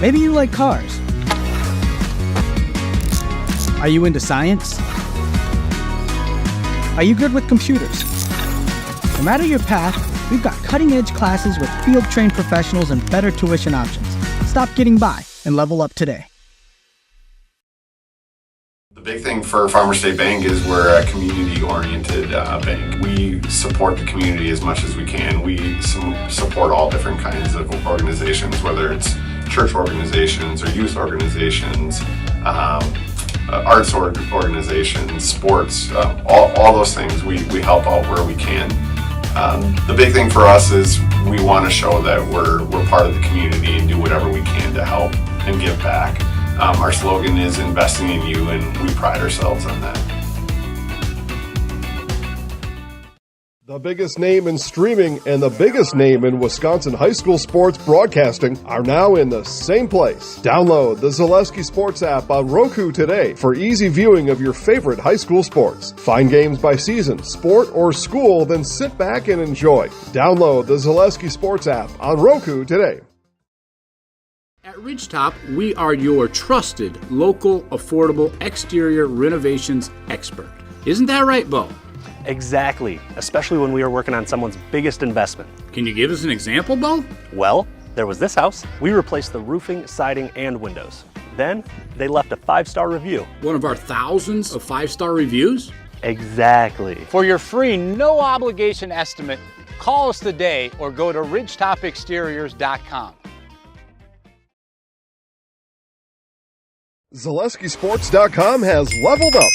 Maybe you like cars. Are you into science? Are you good with computers? No matter your path, we've got cutting-edge classes with field-trained professionals and better tuition options. Stop getting by and level up today. The big thing for Farmers State Bank is we're a community-oriented bank. We support the community as much as we can. We support all different kinds of organizations, whether it's church organizations or youth organizations, arts organizations, sports, all those things. We help out where we can. The big thing for us is we want to show that we're part of the community and do whatever we can to help and give back. Our slogan is investing in you, and we pride ourselves on that. The biggest name in streaming and the biggest name in Wisconsin high school sports broadcasting are now in the same place. Download the Zaleski Sports app on Roku today for easy viewing of your favorite high school sports. Find games by season, sport, or school, then sit back and enjoy. Download the Zaleski Sports app on Roku today. At Ridgetop, we are your trusted, local, affordable exterior renovations expert. Isn't that right, Bo? Exactly, especially when we are working on someone's biggest investment. Can you give us an example, Bo? Well, there was this house. We replaced the roofing, siding, and windows. Then they left a 5-star review. One of our thousands of 5-star reviews? Exactly. For your free, no obligation estimate, call us today or go to ridgetopexteriors.com. ZaleskiSports.com has leveled up.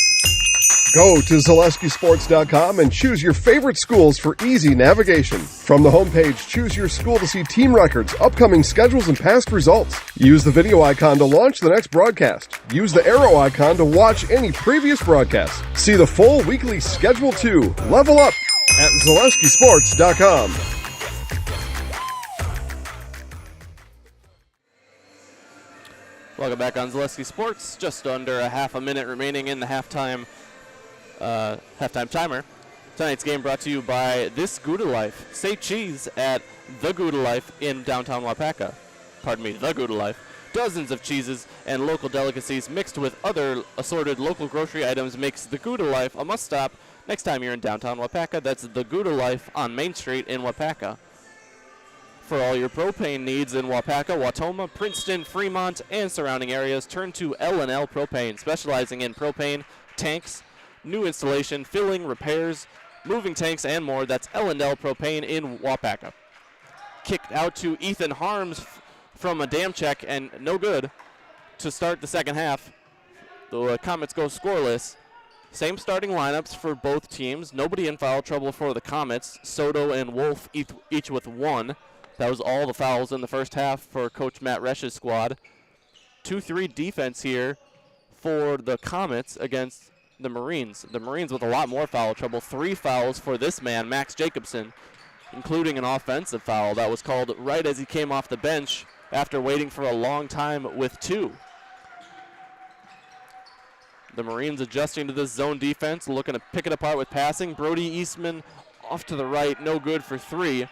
Go to ZaleskiSports.com and choose your favorite schools for easy navigation. From the homepage, choose your school to see team records, upcoming schedules, and past results. Use the video icon to launch the next broadcast. Use the arrow icon to watch any previous broadcasts. See the full weekly schedule too. Level up at ZaleskiSports.com. Welcome back on Zaleski Sports. Just under a half a minute remaining in the halftime timer. Tonight's game brought to you by This Gouda Life. Say cheese at The Gouda Life in downtown Waupaca. Pardon me, The Gouda Life. Dozens of cheeses and local delicacies mixed with other assorted local grocery items makes The Gouda Life a must-stop next time you're in downtown Waupaca. That's The Gouda Life on Main Street in Waupaca. For all your propane needs in Waupaca, Wautoma, Princeton, Fremont, and surrounding areas, turn to L&L Propane, specializing in propane, tanks, new installation, filling, repairs, moving tanks, and more. That's L&L Propane in Waupaca. Kicked out to Ethan Harms from a dam check, and no good to start the second half. The Comets go scoreless. Same starting lineups for both teams. Nobody in foul trouble for the Comets. Soto and Wolf each with one. That was all the fouls in the first half for Coach Matt Resch's squad. 2-3 defense here for the Comets against the Marines. The Marines with a lot more foul trouble. 3 fouls for this man, Max Jacobson, including an offensive foul that was called right as he came off the bench after waiting for a long time with 2. The Marines adjusting to this zone defense, looking to pick it apart with passing. Brody Eastman off to the right, no good for 3.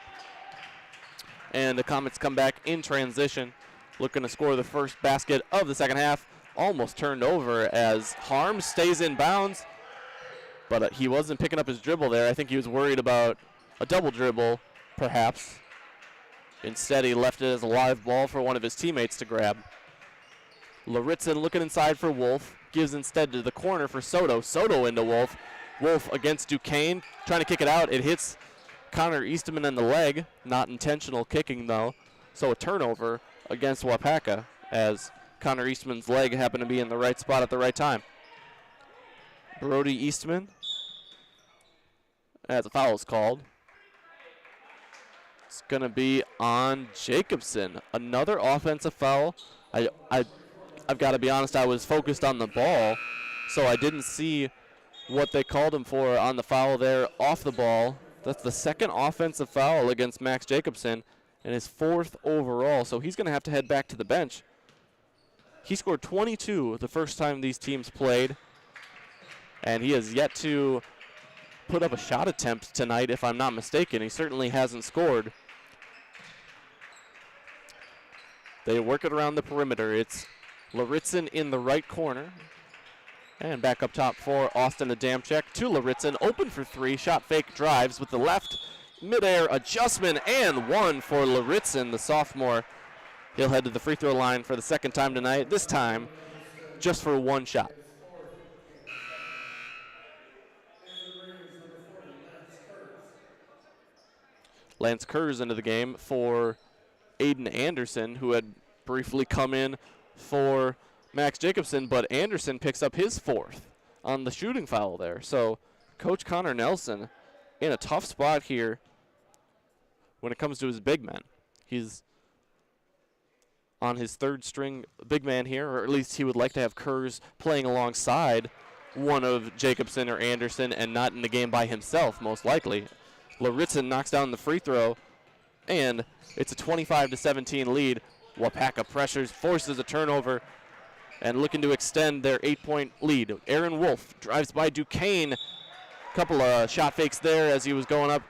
And the Comets come back in transition, looking to score the first basket of the second half. Almost turned over as Harms stays in bounds, but he wasn't picking up his dribble there. I think he was worried about a double dribble, perhaps. Instead, he left it as a live ball for one of his teammates to grab. Laritzen looking inside for Wolf, gives instead to the corner for Soto. Soto into Wolf. Wolf against Duquesne, trying to kick it out. It hits Connor Eastman in the leg. Not intentional kicking, though. So a turnover against Waupaca as Connor Eastman's leg happened to be in the right spot at the right time. Brody Eastman, as a foul is called. It's going to be on Jacobson. Another offensive foul. I've got to be honest, I was focused on the ball, so I didn't see what they called him for on the foul there off the ball. That's the second offensive foul against Max Jacobson and his 4th overall, so he's going to have to head back to the bench. He scored 22 the first time these teams played, and he has yet to put up a shot attempt tonight, if I'm not mistaken. He certainly hasn't scored. They work it around the perimeter. It's Laritzen in the right corner. And back up top for Austin Adamczyk to Laritzen. Open for 3. Shot fake, drives with the left. Midair adjustment and 1 for Laritzen, the sophomore. He'll head to the free throw line for the second time tonight. This time just for 1 shot. Lance Kurz into the game for Aiden Anderson, who had briefly come in for Max Jacobson, but Anderson picks up his 4th on the shooting foul there. So Coach Connor Nelson in a tough spot here when it comes to his big men. He's on his 3rd string big man here, or at least he would like to have Kurz playing alongside one of Jacobson or Anderson and not in the game by himself, most likely. Lauritzen knocks down the free throw, and it's a 25-17 lead. Waupaca pressures, forces a turnover, and looking to extend their 8-point lead. Aaron Wolf drives by Duquesne. Couple of shot fakes there as he was going up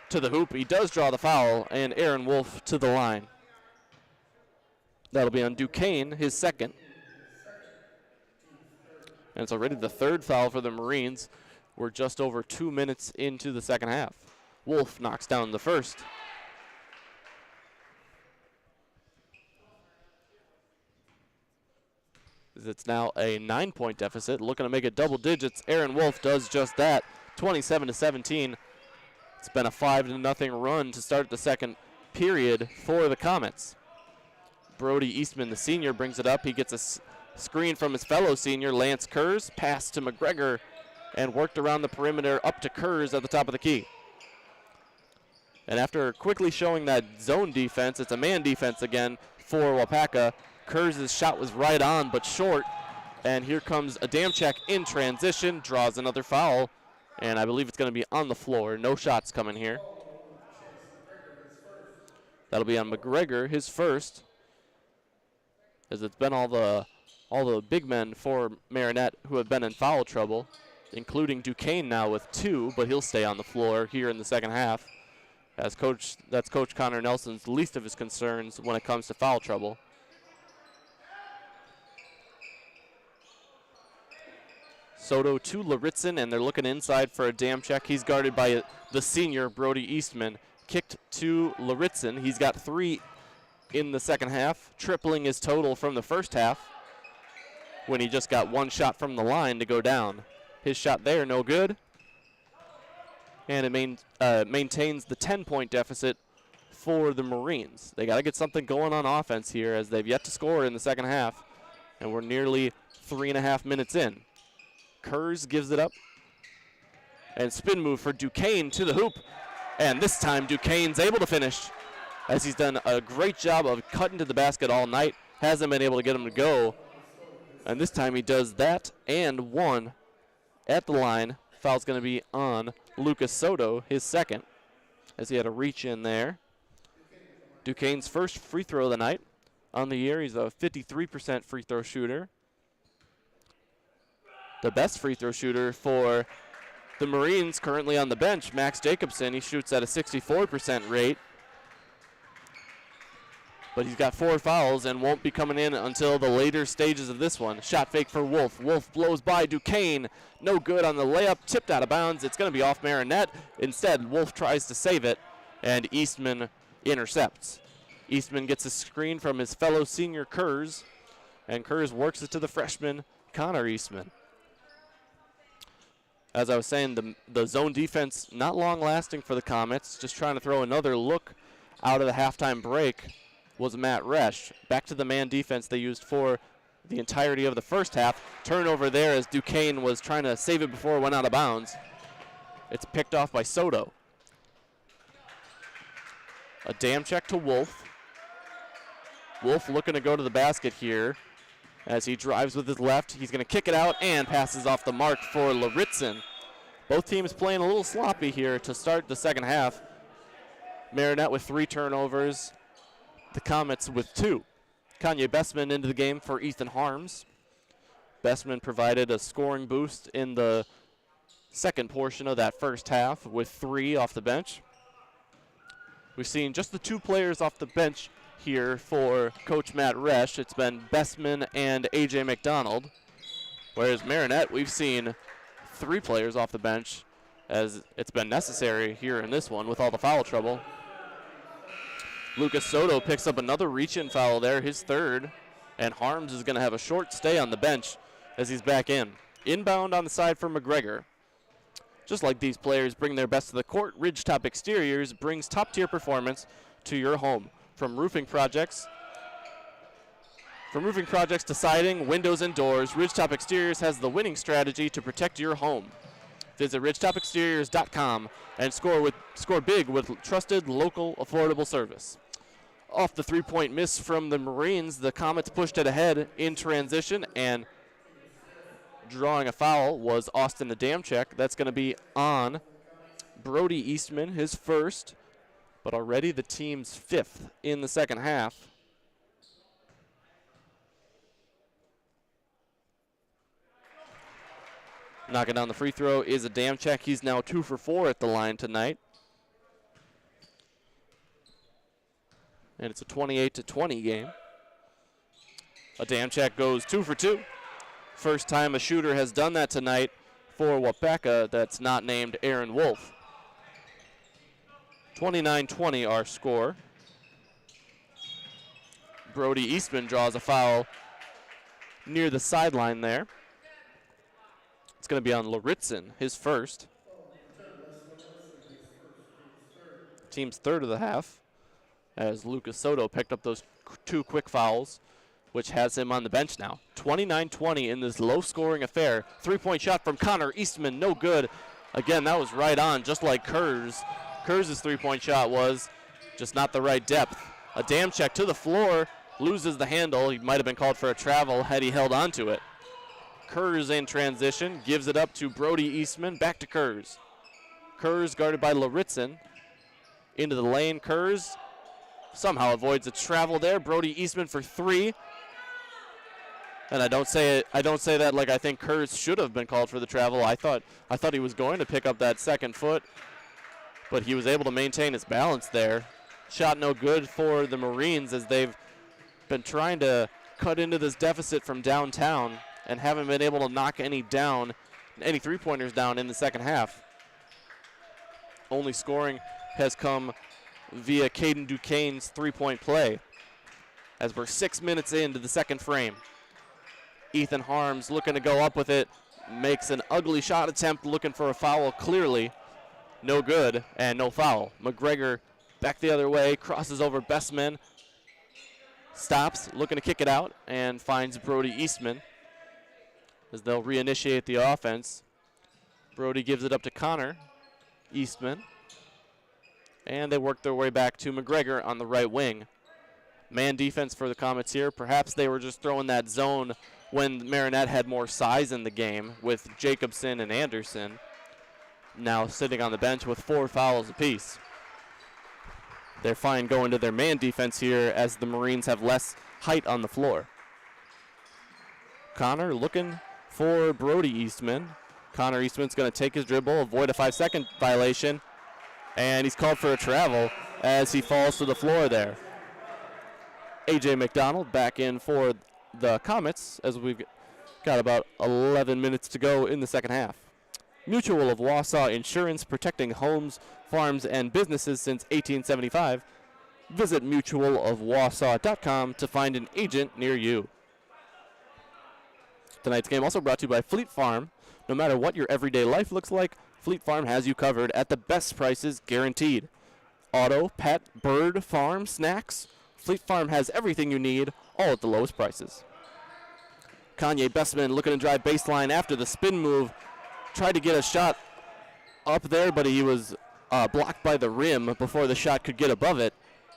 to the hoop. He does draw the foul, and Aaron Wolf to the line. That'll be on Duquesne, his 2nd. And it's already the 3rd foul for the Marines. We're just over 2 minutes into the second half. Wolf knocks down the 1st. It's now a 9-point deficit, looking to make it double digits. Aaron Wolf does just that, 27-17. It's been a 5-0 run to start the second period for the Comets. Brody Eastman, the senior, brings it up. He gets a screen from his fellow senior, Lance Kurz, pass to McGregor, and worked around the perimeter up to Kurz at the top of the key. And after quickly showing that zone defense, it's a man defense again for Waupaca. Kurz's shot was right on but short. And here comes Adamczyk in transition, draws another foul, and I believe it's going to be on the floor. No shots coming here. That'll be on McGregor, his 1st, as it's been all the big men for Marinette who have been in foul trouble, including Duquesne now with 2, but he'll stay on the floor here in the second half. That's Coach Connor Nelson's least of his concerns when it comes to foul trouble. Soto to Lauritzen, and they're looking inside for Adamczyk. He's guarded by the senior, Brody Eastman. Kicked to Lauritzen. He's got 3 in the second half, tripling his total from the first half when he just got 1 shot from the line to go down. His shot there, no good. And it maintains the 10-point deficit for the Marines. They got to get something going on offense here as they've yet to score in the second half, and we're nearly 3.5 minutes in. Kurz gives it up, and spin move for Duquesne to the hoop, and this time Duquesne's able to finish, as he's done a great job of cutting to the basket all night. Hasn't been able to get him to go, and this time he does that and 1 at the line. Foul's going to be on Lucas Soto, his 2nd, as he had a reach in there. Duquesne's 1st free throw of the night. On the year, he's a 53% free throw shooter. The best free throw shooter for the Marines currently on the bench, Max Jacobson, he shoots at a 64% rate. But he's got 4 fouls and won't be coming in until the later stages of this one. Shot fake for Wolf. Wolf blows by Duquesne. No good on the layup. Tipped out of bounds. It's going to be off Marinette. Instead, Wolf tries to save it, and Eastman intercepts. Eastman gets a screen from his fellow senior Kurz, and Kurz works it to the freshman, Connor Eastman. As I was saying, the zone defense not long lasting for the Comets. Just trying to throw another look out of the halftime break was Matt Resch. Back to the man defense they used for the entirety of the first half. Turnover there as Duquesne was trying to save it before it went out of bounds. It's picked off by Soto. Adamczyk to Wolf. Wolf looking to go to the basket here. As he drives with his left, he's going to kick it out and passes off the mark for Lauritzen. Both teams playing a little sloppy here to start the second half. Marinette with 3 turnovers. The Comets with 2. Kanye Bestman into the game for Ethan Harms. Bestman provided a scoring boost in the second portion of that first half with 3 off the bench. We've seen just the 2 players off the bench here for Coach Matt Resch. It's been Bestman and A.J. McDonald. Whereas Marinette, we've seen 3 players off the bench as it's been necessary here in this one with all the foul trouble. Lucas Soto picks up another reach-in foul there, his 3rd, and Harms is going to have a short stay on the bench as he's back in. Inbound on the side for McGregor. Just like these players bring their best to the court, Ridgetop Exteriors brings top-tier performance to your home. From roofing projects From roofing projects to siding, windows, and doors, Ridgetop Exteriors has the winning strategy to protect your home. Visit ridgetopexteriors.com and score big with trusted, local, affordable service. Off the three-point miss from the Marines, the Comets pushed it ahead in transition, and drawing a foul was Austin Adamczyk. That's going to be on Brody Eastman, his first, but already the team's fifth in the second half. Knocking down the free throw is Adamczyk. He's now 2 for 4 at the line tonight. And it's a 28-20 game. Adamczyk goes 2 for 2. First time a shooter has done that tonight for Waupaca that's not named Aaron Wolf. 29-20 our score. Brody Eastman draws a foul near the sideline there. It's going to be on Laritzen, his first. Team's third of the half, as Lucas Soto picked up those 2 quick fouls, which has him on the bench now. 29-20 in this low-scoring affair. Three-point shot from Connor Eastman, no good. Again, that was right on, just like Kerr's. Kerr's three-point shot was just not the right depth. Adamczyk to the floor, loses the handle. He might have been called for a travel had he held on to it. Kerr's in transition, gives it up to Brody Eastman, back to Kerr's. Kerr's guarded by Laritzen. Into the lane, Kerr's somehow avoids a travel there. Brody Eastman for 3. And I don't say that like I think Kerr's should have been called for the travel. I thought he was going to pick up that second foot, but he was able to maintain his balance there. Shot no good for the Marines as they've been trying to cut into this deficit from downtown and haven't been able to knock any three-pointers down in the second half. Only scoring has come via Caden Duquesne's three-point play as we're 6 minutes into the second frame. Ethan Harms looking to go up with it, makes an ugly shot attempt, looking for a foul clearly. No good and no foul. McGregor back the other way, crosses over Bestman, stops, looking to kick it out, and finds Brody Eastman as they'll reinitiate the offense. Brody gives it up to Connor Eastman, and they work their way back to McGregor on the right wing. Man defense for the Comets here. Perhaps they were just throwing that zone when Marinette had more size in the game with Jacobson and Anderson, now sitting on the bench with 4 fouls apiece. They're fine going to their man defense here as the Marines have less height on the floor. Connor looking for Brody Eastman. Connor Eastman's going to take his dribble, avoid a 5-second violation, and he's called for a travel as he falls to the floor there. A.J. McDonald back in for the Comets as we've got about 11 minutes to go in the second half. Mutual of Wausau Insurance, protecting homes, farms, and businesses since 1875. Visit mutualofwausau.com to find an agent near you. Tonight's game also brought to you by Fleet Farm. No matter what your everyday life looks like, Fleet Farm has you covered at the best prices guaranteed. Auto, pet, bird, farm, snacks. Fleet Farm has everything you need, all at the lowest prices. Kanye Bestman looking to drive baseline after the spin move. Tried to get a shot up there, but he was blocked by the rim before the shot could get above it.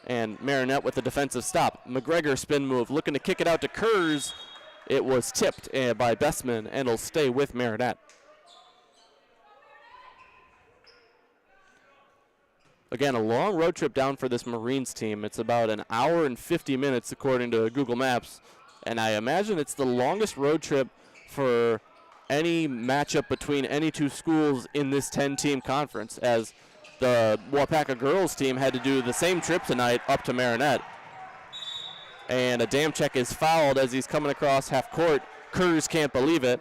And Marinette with the defensive stop. McGregor spin move, looking to kick it out to Kerr's. It was tipped by Bestman, and it'll stay with Marinette. Again, a long road trip down for this Marines team. It's about an hour and 50 minutes according to Google Maps. And I imagine it's the longest road trip for any matchup between any two schools in this 10-team conference, as the Waupaca girls team had to do the same trip tonight up to Marinette. And Adamczyk is fouled as he's coming across half court. Kerr's can't believe it.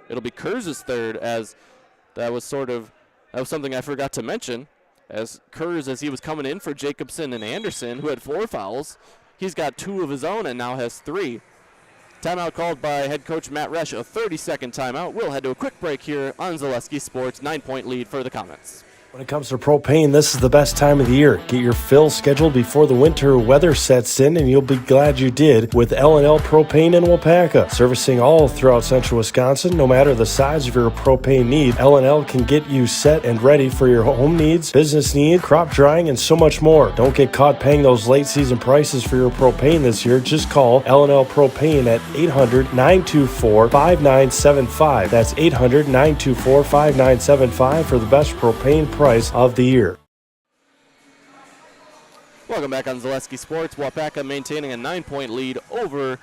It'll be Kerr's third, as that was something I forgot to mention. As Kerr's, as he was coming in for Jacobson and Anderson, who had 4 fouls, he's got 2 of his own and now has 3. Timeout called by head coach Matt Resch, a 30-second timeout. We'll head to a quick break here on Zaleski Sports. 9-point lead for the Comets. When it comes to propane, this is the best time of the year. Get your fill scheduled before the winter weather sets in, and you'll be glad you did with L&L Propane in Waupaca. Servicing all throughout central Wisconsin, no matter the size of your propane need, L&L can get you set and ready for your home needs, business needs, crop drying, and so much more. Don't get caught paying those late season prices for your propane this year. Just call L&L Propane at 800-924-5975. That's 800-924-5975 for the best propane price of the year. Welcome back on Zaleski Sports. Waupaca maintaining a 9-point lead over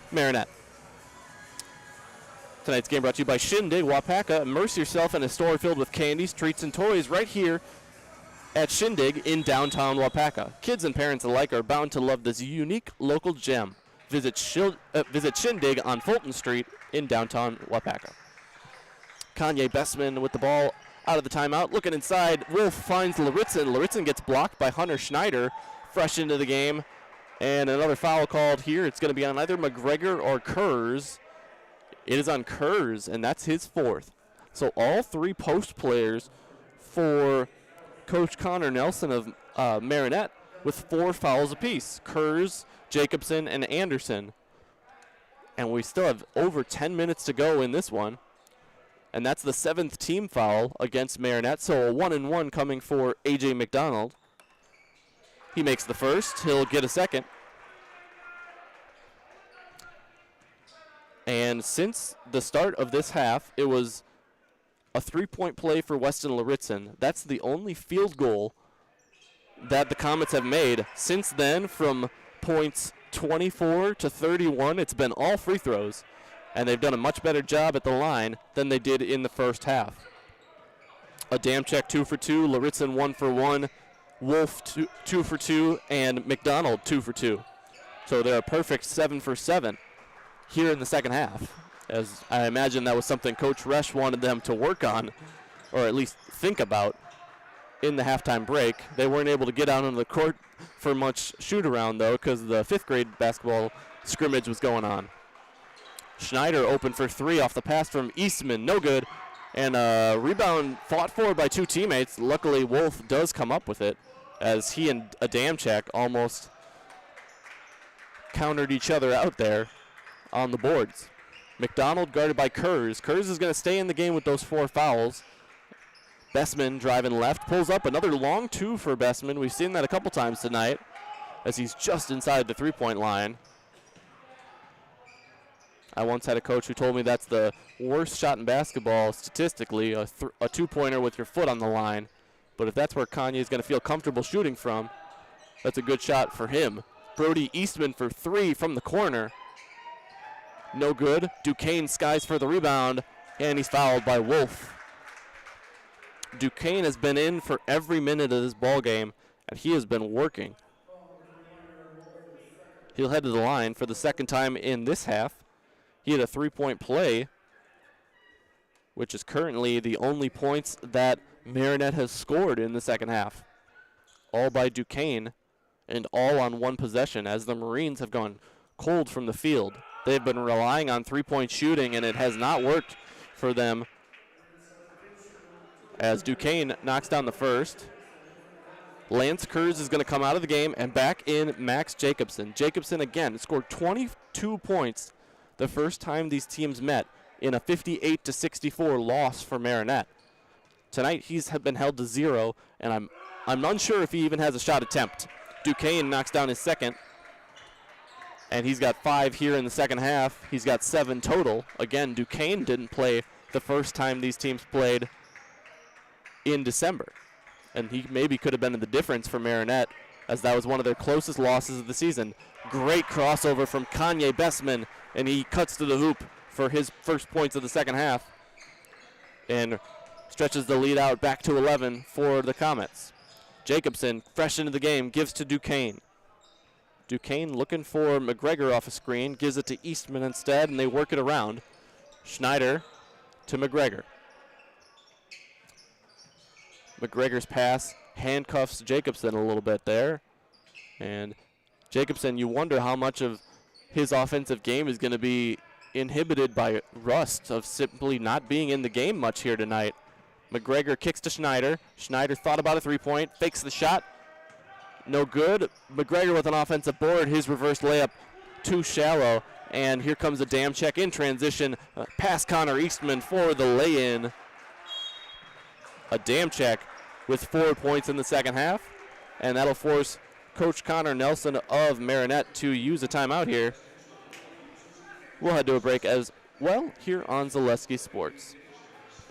Marinette. Tonight's game brought to you by Shindig. Waupaca, immerse yourself in a store filled with candies, treats, and toys right here at Shindig in downtown Waupaca. Kids and parents alike are bound to love this unique local gem. Visit Shindig on Fulton Street in downtown Waupaca. Kanye Bestman with the ball out of the timeout. Looking inside, Wolf finds Laritzen. Laritzen gets blocked by Hunter Schneider, fresh into the game. And another foul called here. It's going to be on either McGregor or Kurz. It is on Kurz, and that's his fourth. So all three post players for Coach Connor Nelson of Marinette with 4 fouls apiece. Kurz, Jacobson, and Anderson. And we still have over 10 minutes to go in this one. And that's the 7th team foul against Marinette. So a 1-and-1 coming for A.J. McDonald. He makes the first. He'll get a second. And since the start of this half, it was a 3-point play for Weston Laritzen. That's the only field goal that the Comets have made. Since then, from points 24 to 31, it's been all free throws. And they've done a much better job at the line than they did in the first half. Adamczyk 2 for 2, Laritzen 1 for 1, Wolf 2 for 2, and McDonald 2 for 2. So they're a perfect 7 for 7 here in the second half. As I imagine that was something Coach Resch wanted them to work on, or at least think about, in the halftime break. They weren't able to get out on the court for much shoot-around, though, because the 5th grade basketball scrimmage was going on. Schneider open for 3 off the pass from Eastman. No good. And a rebound fought for by 2 teammates. Luckily, Wolf does come up with it as he and Adamczyk almost countered each other out there on the boards. McDonald guarded by Kurz. Kurz is going to stay in the game with those 4 fouls. Bestman driving left. Pulls up another long 2 for Bestman. We've seen that a couple times tonight as he's just inside the 3-point line. I once had a coach who told me that's the worst shot in basketball statistically, a 2-pointer with your foot on the line. But if that's where Kanye is going to feel comfortable shooting from, that's a good shot for him. Brody Eastman for 3 from the corner. No good. Duquesne skies for the rebound, and he's fouled by Wolf. Duquesne has been in for every minute of this ball game, and he has been working. He'll head to the line for the second time in this half. He had a 3-point play, which is currently the only points that Marinette has scored in the second half. All by Duquesne and all on one possession as the Marines have gone cold from the field. They've been relying on 3-point shooting, and it has not worked for them as Duquesne knocks down the first. Lance Kurz is going to come out of the game, and back in Max Jacobson. Jacobson again scored 22 points the first time these teams met in a 58-64 loss for Marinette. Tonight he's been held to 0, and I'm unsure if he even has a shot attempt. Duquesne knocks down his second, and he's got 5 here in the second half. He's got 7 total. Again, Duquesne didn't play the first time these teams played in December, and he maybe could have been the difference for Marinette, as that was one of their closest losses of the season. Great crossover from Kanye Bestman, and he cuts to the hoop for his first points of the second half and stretches the lead out back to 11 for the Comets. Jacobson, fresh into the game, gives to Duquesne. Duquesne looking for McGregor off a screen, gives it to Eastman instead, and they work it around. Schneider to McGregor. McGregor's pass handcuffs Jacobson a little bit there. And Jacobson, you wonder how much of his offensive game is going to be inhibited by rust of simply not being in the game much here tonight. McGregor kicks to Schneider. Schneider thought about a three-point, fakes the shot. No good. McGregor with an offensive board. His reverse layup too shallow. And here comes a dam check in transition. Past Connor Eastman for the lay-in. A dam check with 4 points in the second half. And that'll force Coach Connor Nelson of Marinette to use a timeout here. We'll head to a break as well here on Zaleski Sports.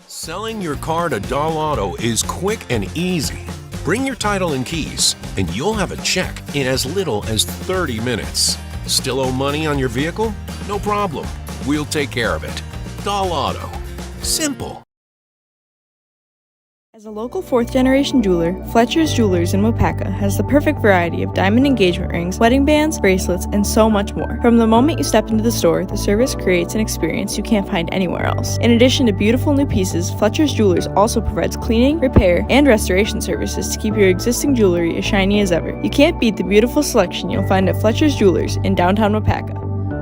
Selling your car to Doll Auto is quick and easy. Bring your title and keys, and you'll have a check in as little as 30 minutes. Still owe money on your vehicle? No problem. We'll take care of it. Doll Auto. Simple. As a local fourth-generation jeweler, Fletcher's Jewelers in Waupaca has the perfect variety of diamond engagement rings, wedding bands, bracelets, and so much more. From the moment you step into the store, the service creates an experience you can't find anywhere else. In addition to beautiful new pieces, Fletcher's Jewelers also provides cleaning, repair, and restoration services to keep your existing jewelry as shiny as ever. You can't beat the beautiful selection you'll find at Fletcher's Jewelers in downtown Waupaca.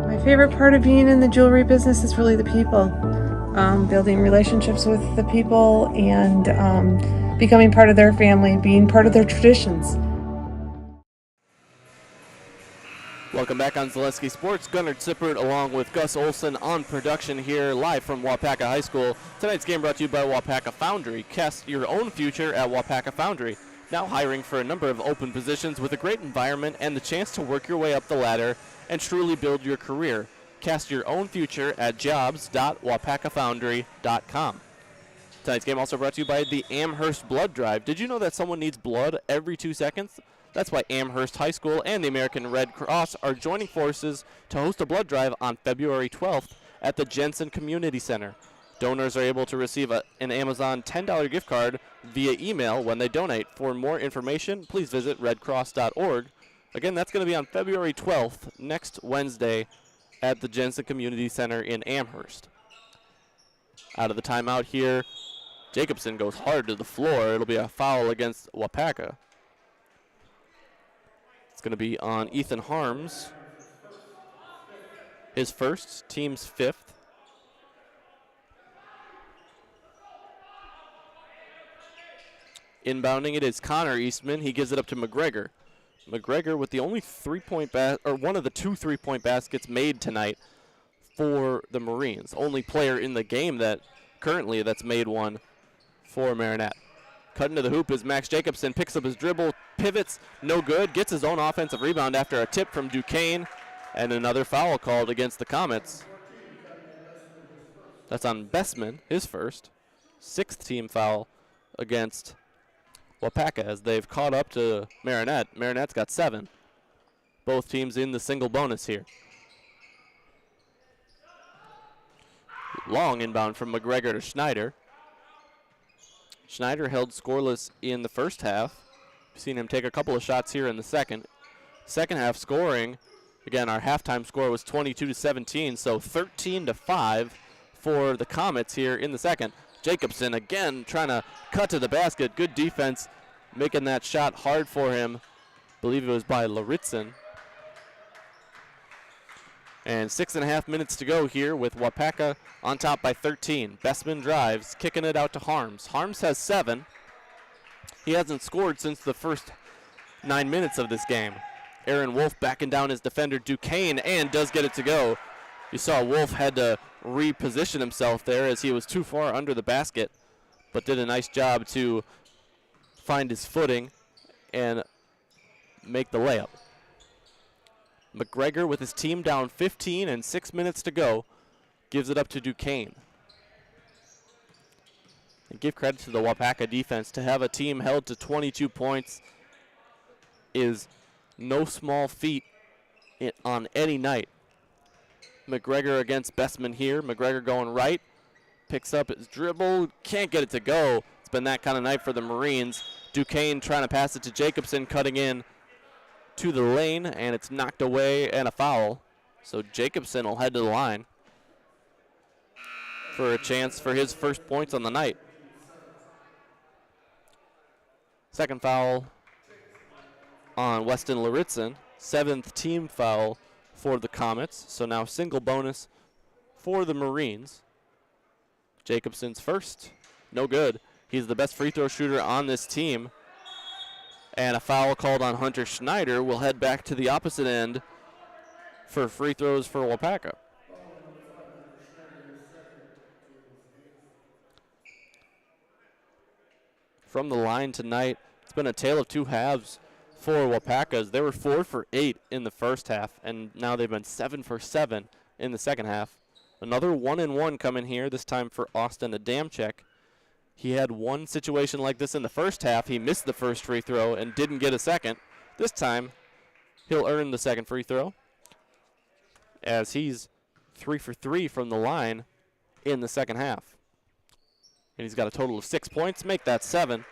My favorite part of being in the jewelry business is really the people. Building relationships with the people and becoming part of their family, being part of their traditions. Welcome back on Zaleski Sports. Gunnar Zippert along with Gus Olson on production here live from Waupaca High School. Tonight's game brought to you by Waupaca Foundry. Cast your own future at Waupaca Foundry. Now hiring for a number of open positions with a great environment and the chance to work your way up the ladder and truly build your career. Cast your own future at jobs.waupacafoundry.com. Tonight's game also brought to you by the Amherst Blood Drive. Did you know that someone needs blood every 2 seconds? That's why Amherst High School and the American Red Cross are joining forces to host a blood drive on February 12th at the Jensen Community Center. Donors are able to receive an Amazon $10 gift card via email when they donate. For more information, please visit redcross.org. Again, that's going to be on February 12th, next Wednesday, at the Jensen Community Center in Amherst. Out of the timeout here, Jacobson goes hard to the floor. It'll be a foul against Waupaca. It's going to be on Ethan Harms. His first, team's fifth. Inbounding it is Connor Eastman. He gives it up to McGregor. McGregor with the only one of the 2 3-point baskets made tonight for the Marines. Only player in the game that's made one for Marinette. Cutting to the hoop is Max Jacobson, picks up his dribble, pivots, no good, gets his own offensive rebound after a tip from Duquesne, and another foul called against the Comets. That's on Bessman, his first. 6th team foul against Waupaca as they've caught up to Marinette. Marinette's got 7. Both teams in the single bonus here. Long inbound from McGregor to Schneider. Schneider held scoreless in the first half. We've seen him take a couple of shots here in the second. Second half scoring, again, our halftime score was 22-17, so 13-5 for the Comets here in the second. Jacobson again trying to cut to the basket. Good defense, making that shot hard for him. I believe it was by Laritzen. And 6.5 minutes to go here with Waupaca on top by 13. Bessman drives, kicking it out to Harms. Harms has 7. He hasn't scored since the first 9 minutes of this game. Aaron Wolf backing down his defender Duquesne and does get it to go. You saw Wolf had to reposition himself there as he was too far under the basket, but did a nice job to find his footing and make the layup. McGregor with his team down 15 and 6 minutes to go gives it up to Duquesne. And give credit to the Waupaca defense. To have a team held to 22 points is no small feat on any night. McGregor against Bessman here. McGregor going right. Picks up his dribble. Can't get it to go. It's been that kind of night for the Marines. Duquesne trying to pass it to Jacobson, cutting in to the lane, and it's knocked away and a foul. So Jacobson will head to the line for a chance for his first points on the night. Second foul on Weston Laritzen. 7th team foul for the Comets. So now single bonus for the Marines. Jacobson's first, no good. He's the best free throw shooter on this team. And a foul called on Hunter Schneider will head back to the opposite end for free throws for Waupaca. From the line tonight, it's been a tale of two halves for Waupaca. They were 4 for 8 in the first half, and now they've been 7 for 7 in the second half. Another 1-and-1 coming here, this time for Austin Adamczyk. He had one situation like this in the first half. He missed the first free throw and didn't get a second. This time, he'll earn the second free throw, as he's 3 for 3 from the line in the second half. And he's got a total of 6 points, make that 7.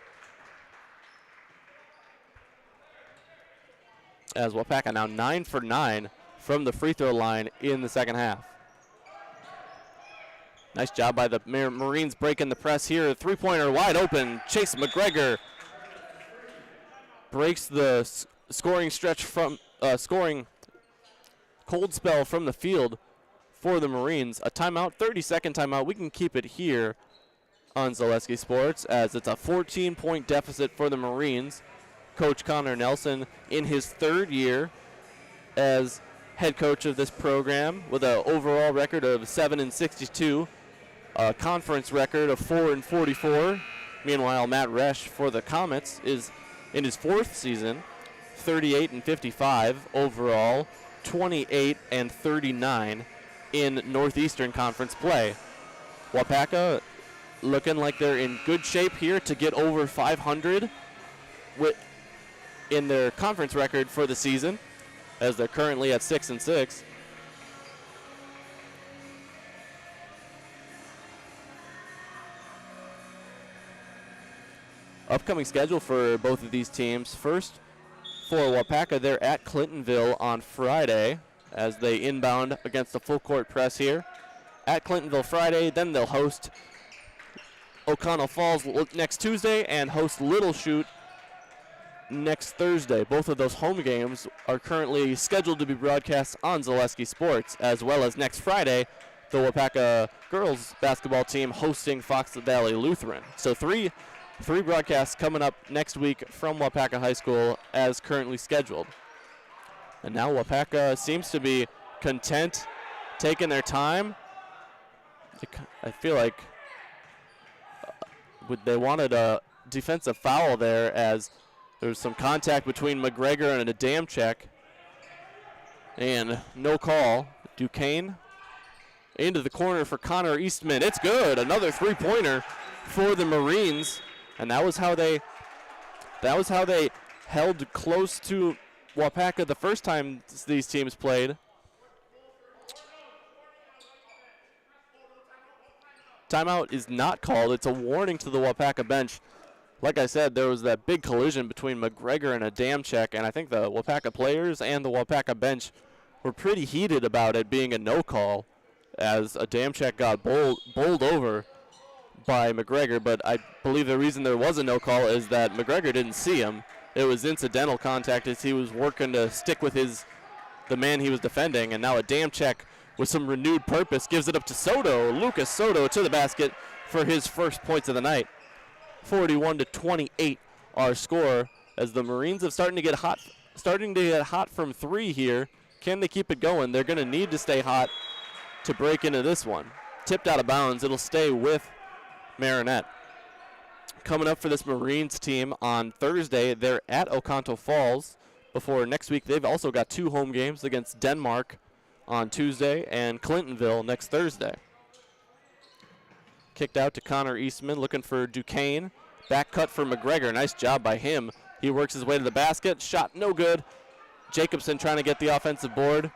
As Waupaca now 9 for 9 from the free throw line in the second half. Nice job by the Marines breaking the press here. Three-pointer wide open. Chase McGregor breaks the scoring stretch from scoring cold spell from the field for the Marines. A timeout, 30-second timeout. We can keep it here on Zaleski Sports, as it's a 14-point deficit for the Marines. Coach Connor Nelson in his third year as head coach of this program with an overall record of 7-62, a conference record of 4-44. Meanwhile, Matt Resch for the Comets is in his fourth season, 38-55 overall, 28-39 in Northeastern Conference play. Waupaca looking like they're in good shape here to get over 500 in their conference record for the season, as they're currently at 6-6. Upcoming schedule for both of these teams. First, for Waupaca, they're at Clintonville on Friday as they inbound against the full court press here. At Clintonville Friday, then they'll host O'Connell Falls next Tuesday and host Little Chute next Thursday. Both of those home games are currently scheduled to be broadcast on Zaleski Sports, as well as next Friday, the Waupaca girls basketball team hosting Fox Valley Lutheran. So three broadcasts coming up next week from Waupaca High School as currently scheduled. And now Waupaca seems to be content, taking their time. I feel like they wanted a defensive foul there, as there was some contact between McGregor and Adamczyk, and no call. Duquesne into the corner for Connor Eastman. It's good. Another three-pointer for the Marines, and that was how they held close to Waupaca the first time these teams played. Timeout is not called. It's a warning to the Waupaca bench. Like I said, there was that big collision between McGregor and Adamczyk, and I think the Waupaca players and the Waupaca bench were pretty heated about it being a no call, as Adamczyk got bowled over by McGregor. But I believe the reason there was a no call is that McGregor didn't see him. It was incidental contact as he was working to stick with the man he was defending, and now Adamczyk, with some renewed purpose, gives it up to Soto. Lucas Soto to the basket for his first points of the night. 41-28 our score, as the Marines have starting to get hot from three here. Can they keep it going? They're going to need to stay hot to break into this one. Tipped out of bounds. It'll stay with Marinette. Coming up for this Marines team on Thursday, they're at Oconto Falls. Before next week, they've also got two home games against Denmark on Tuesday and Clintonville next Thursday. Kicked out to Connor Eastman, looking for Duquesne. Back cut for McGregor. Nice job by him. He works his way to the basket. Shot no good. Jacobson trying to get the offensive board.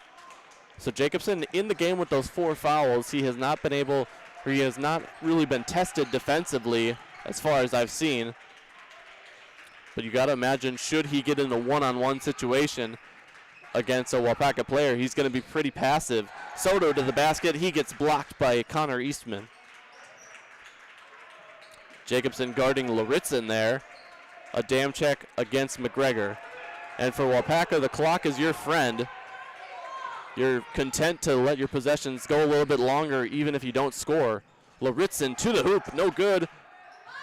So Jacobson in the game with those 4 fouls. He has not really been tested defensively as far as I've seen. But you got to imagine, should he get in a one-on-one situation against a Waupaca player, he's going to be pretty passive. Soto to the basket. He gets blocked by Connor Eastman. Jacobson guarding Laritzen there. Adamczyk against McGregor. And for Waupaca, the clock is your friend. You're content to let your possessions go a little bit longer even if you don't score. Laritzen to the hoop, no good.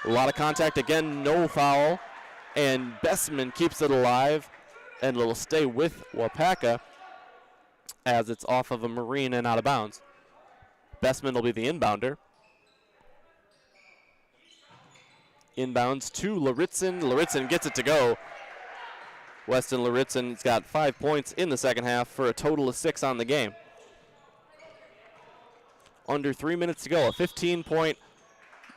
A lot of contact again, no foul, and Bestman keeps it alive, and it'll stay with Waupaca as it's off of a Marine and out of bounds. Bestman will be the inbounder. Inbounds to Laritzen. Laritzen gets it to go. Weston Laritzen's got 5 points in the second half for a total of 6 on the game. Under 3 minutes to go, a 15-point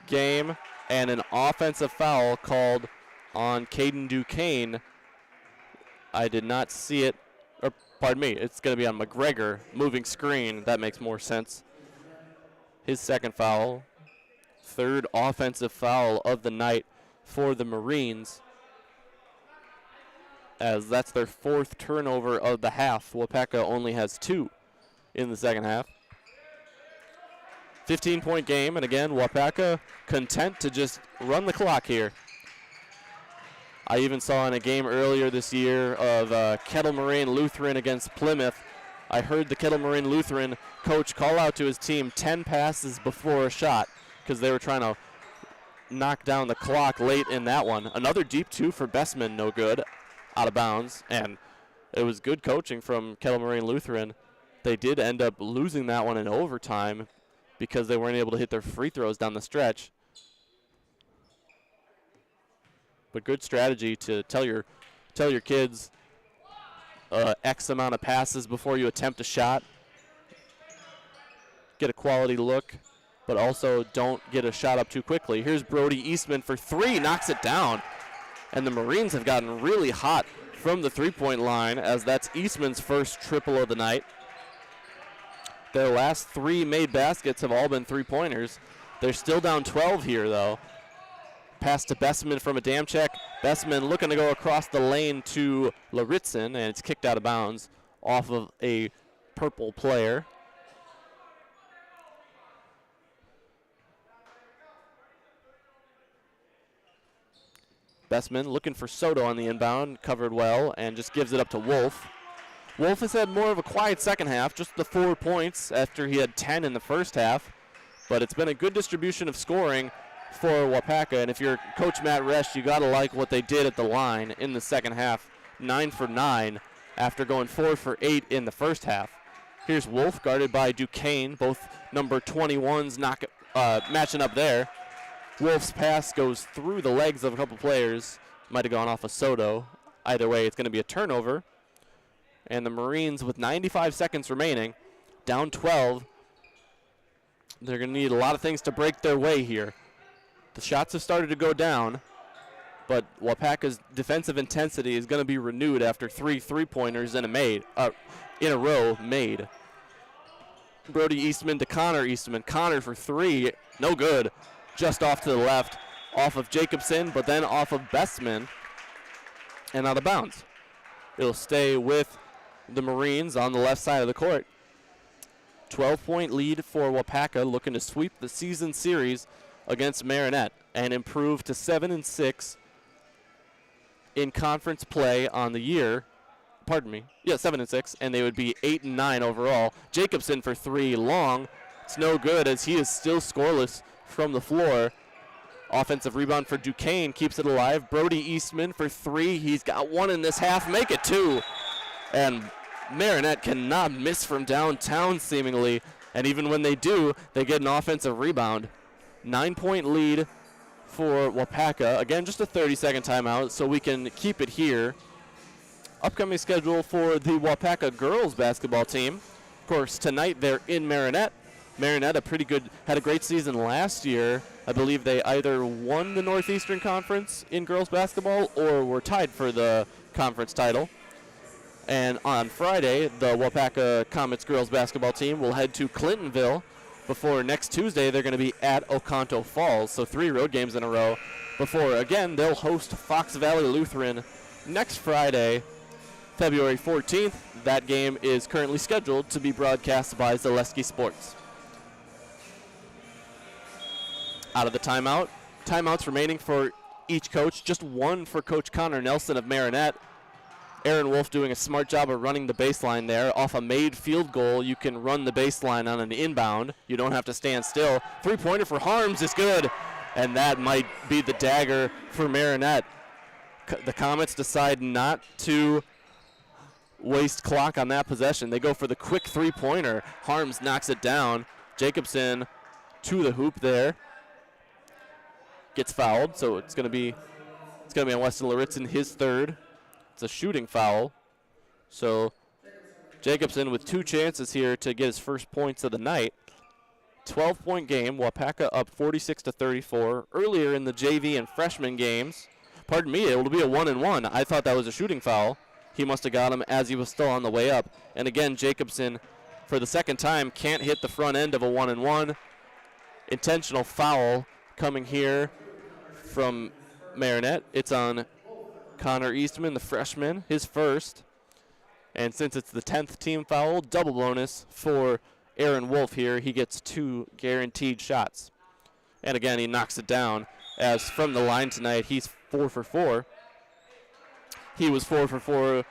game and an offensive foul called on Caden Duquesne. I did not see it, or pardon me, it's going to be on McGregor, moving screen. That makes more sense. His second foul, third offensive foul of the night for the Marines, as that's their 4th turnover of the half. Waupaca only has 2 in the second half. 15-point game, and again, Waupaca content to just run the clock here. I even saw in a game earlier this year of Kettle Moraine Lutheran against Plymouth, I heard the Kettle Moraine Lutheran coach call out to his team 10 passes before a shot because they were trying to knock down the clock late in that one. Another deep 2 for Bestman, no good, out of bounds, and it was good coaching from Kettle Moraine Lutheran. They did end up losing that one in overtime because they weren't able to hit their free throws down the stretch. But good strategy to tell your kids X amount of passes before you attempt a shot. Get a quality look, but also don't get a shot up too quickly. Here's Brody Eastman for 3, knocks it down. And the Marines have gotten really hot from the three-point line, as that's Eastman's first triple of the night. Their last 3 made baskets have all been three-pointers. They're still down 12 here, though. Pass to Bestman from a dam check. Bestman looking to go across the lane to Laritzen, and it's kicked out of bounds off of a purple player. Bestman looking for Soto on the inbound, covered well, and just gives it up to Wolf. Wolf has had more of a quiet second half, just the 4 points after he had 10 in the first half. But it's been a good distribution of scoring for Waupaca, and if you're Coach Matt Resch, you got to like what they did at the line in the second half. 9 for 9 after going 4 for 8 in the first half. Here's Wolf guarded by Duquesne, both number 21s matching up there. Wolf's pass goes through the legs of a couple players. Might have gone off of Soto. Either way, it's going to be a turnover. And the Marines, with 95 seconds remaining, down 12. They're going to need a lot of things to break their way here. The shots have started to go down, but Waupaca's defensive intensity is going to be renewed after 3 three-pointers in a row made. Brody Eastman to Connor Eastman. Connor for 3, no good. Just off to the left, off of Jacobson, but then off of Bestman, and out of bounds. It'll stay with the Marines on the left side of the court. 12-point lead for Waupaca, looking to sweep the season series against Marinette and improve to 7-6 in conference play on the year. 7-6, and they would be 8-9 overall. Jacobson for 3, long. It's no good, as he is still scoreless from the floor. Offensive rebound for Duquesne, keeps it alive. Brody Eastman for 3. He's got 1 in this half, make it 2. And Marinette cannot miss from downtown seemingly, and even when they do, they get an offensive rebound. 9-point lead for Waupaca. Again, just a 30-second timeout, so we can keep it here. Upcoming schedule for the Waupaca girls basketball team. Of course, tonight they're in Marinette. Marinette had a great season last year. I believe they either won the Northeastern Conference in girls basketball or were tied for the conference title. And on Friday, the Waupaca Comets girls basketball team will head to Clintonville before next Tuesday they're going to be at Oconto Falls. So 3 road games in a row before, again, they'll host Fox Valley Lutheran next Friday, February 14th. That game is currently scheduled to be broadcast by Zaleski Sports. Out of the timeout. Timeouts remaining for each coach. Just 1 for Coach Connor Nelson of Marinette. Aaron Wolf doing a smart job of running the baseline there. Off a made field goal, you can run the baseline on an inbound. You don't have to stand still. 3-pointer for Harms is good. and that might be the dagger for Marinette. The Comets decide not to waste clock on that possession. They go for the quick three-pointer. Harms knocks it down. Jacobson to the hoop there. Gets fouled, so it's going to be on Weston Laritzen, his third. It's a shooting foul. So Jacobson with 2 chances here to get his first points of the night. 12-point game. Waupaca up 46-34. Earlier in the JV and freshman games, pardon me, it will be a 1-and-1. I thought that was a shooting foul. He must have got him as he was still on the way up. And again, Jacobson, for the second time, can't hit the front end of a 1-and-1. Intentional foul coming here from Marinette. It's on Connor Eastman, the freshman, his first. And since it's the 10th team foul, double bonus for Aaron Wolf here. He gets 2 guaranteed shots. And again, he knocks it down. As from the line tonight, he's 4 for 4. He was 4 for 4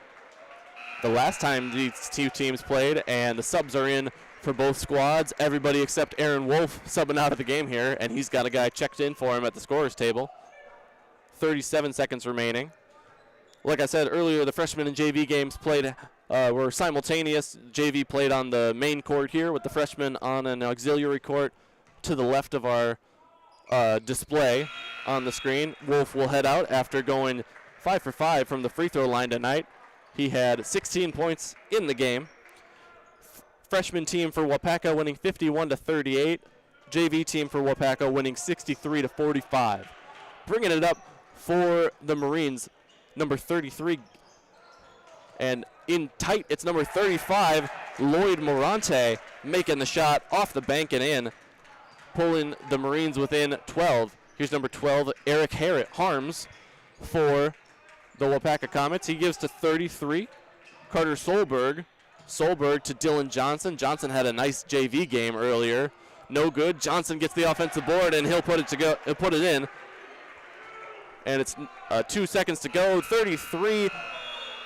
the last time these two teams played, and the subs are in for both squads. Everybody except Aaron Wolf subbing out of the game here, and he's got a guy checked in for him at the scorer's table. 37 seconds remaining. Like I said earlier, the freshman and JV games played were simultaneous. JV played on the main court here with the freshmen on an auxiliary court to the left of our display on the screen. Wolf will head out after going 5 for 5 from the free throw line tonight. He had 16 points in the game. Freshman team for Waupaca winning 51-38. JV team for Waupaca winning 63-45. Bringing it up for the Marines, number 33. And in tight, it's number 35, Lloyd Morante, making the shot off the bank and in, pulling the Marines within 12. Here's number 12, Eric Harms for the Waupaca Comets. He gives to 33, Carter Solberg. Solberg to Dylan Johnson. Johnson had a nice JV game earlier. No good. Johnson gets the offensive board, and he'll put it in. And it's 2 seconds to go. 33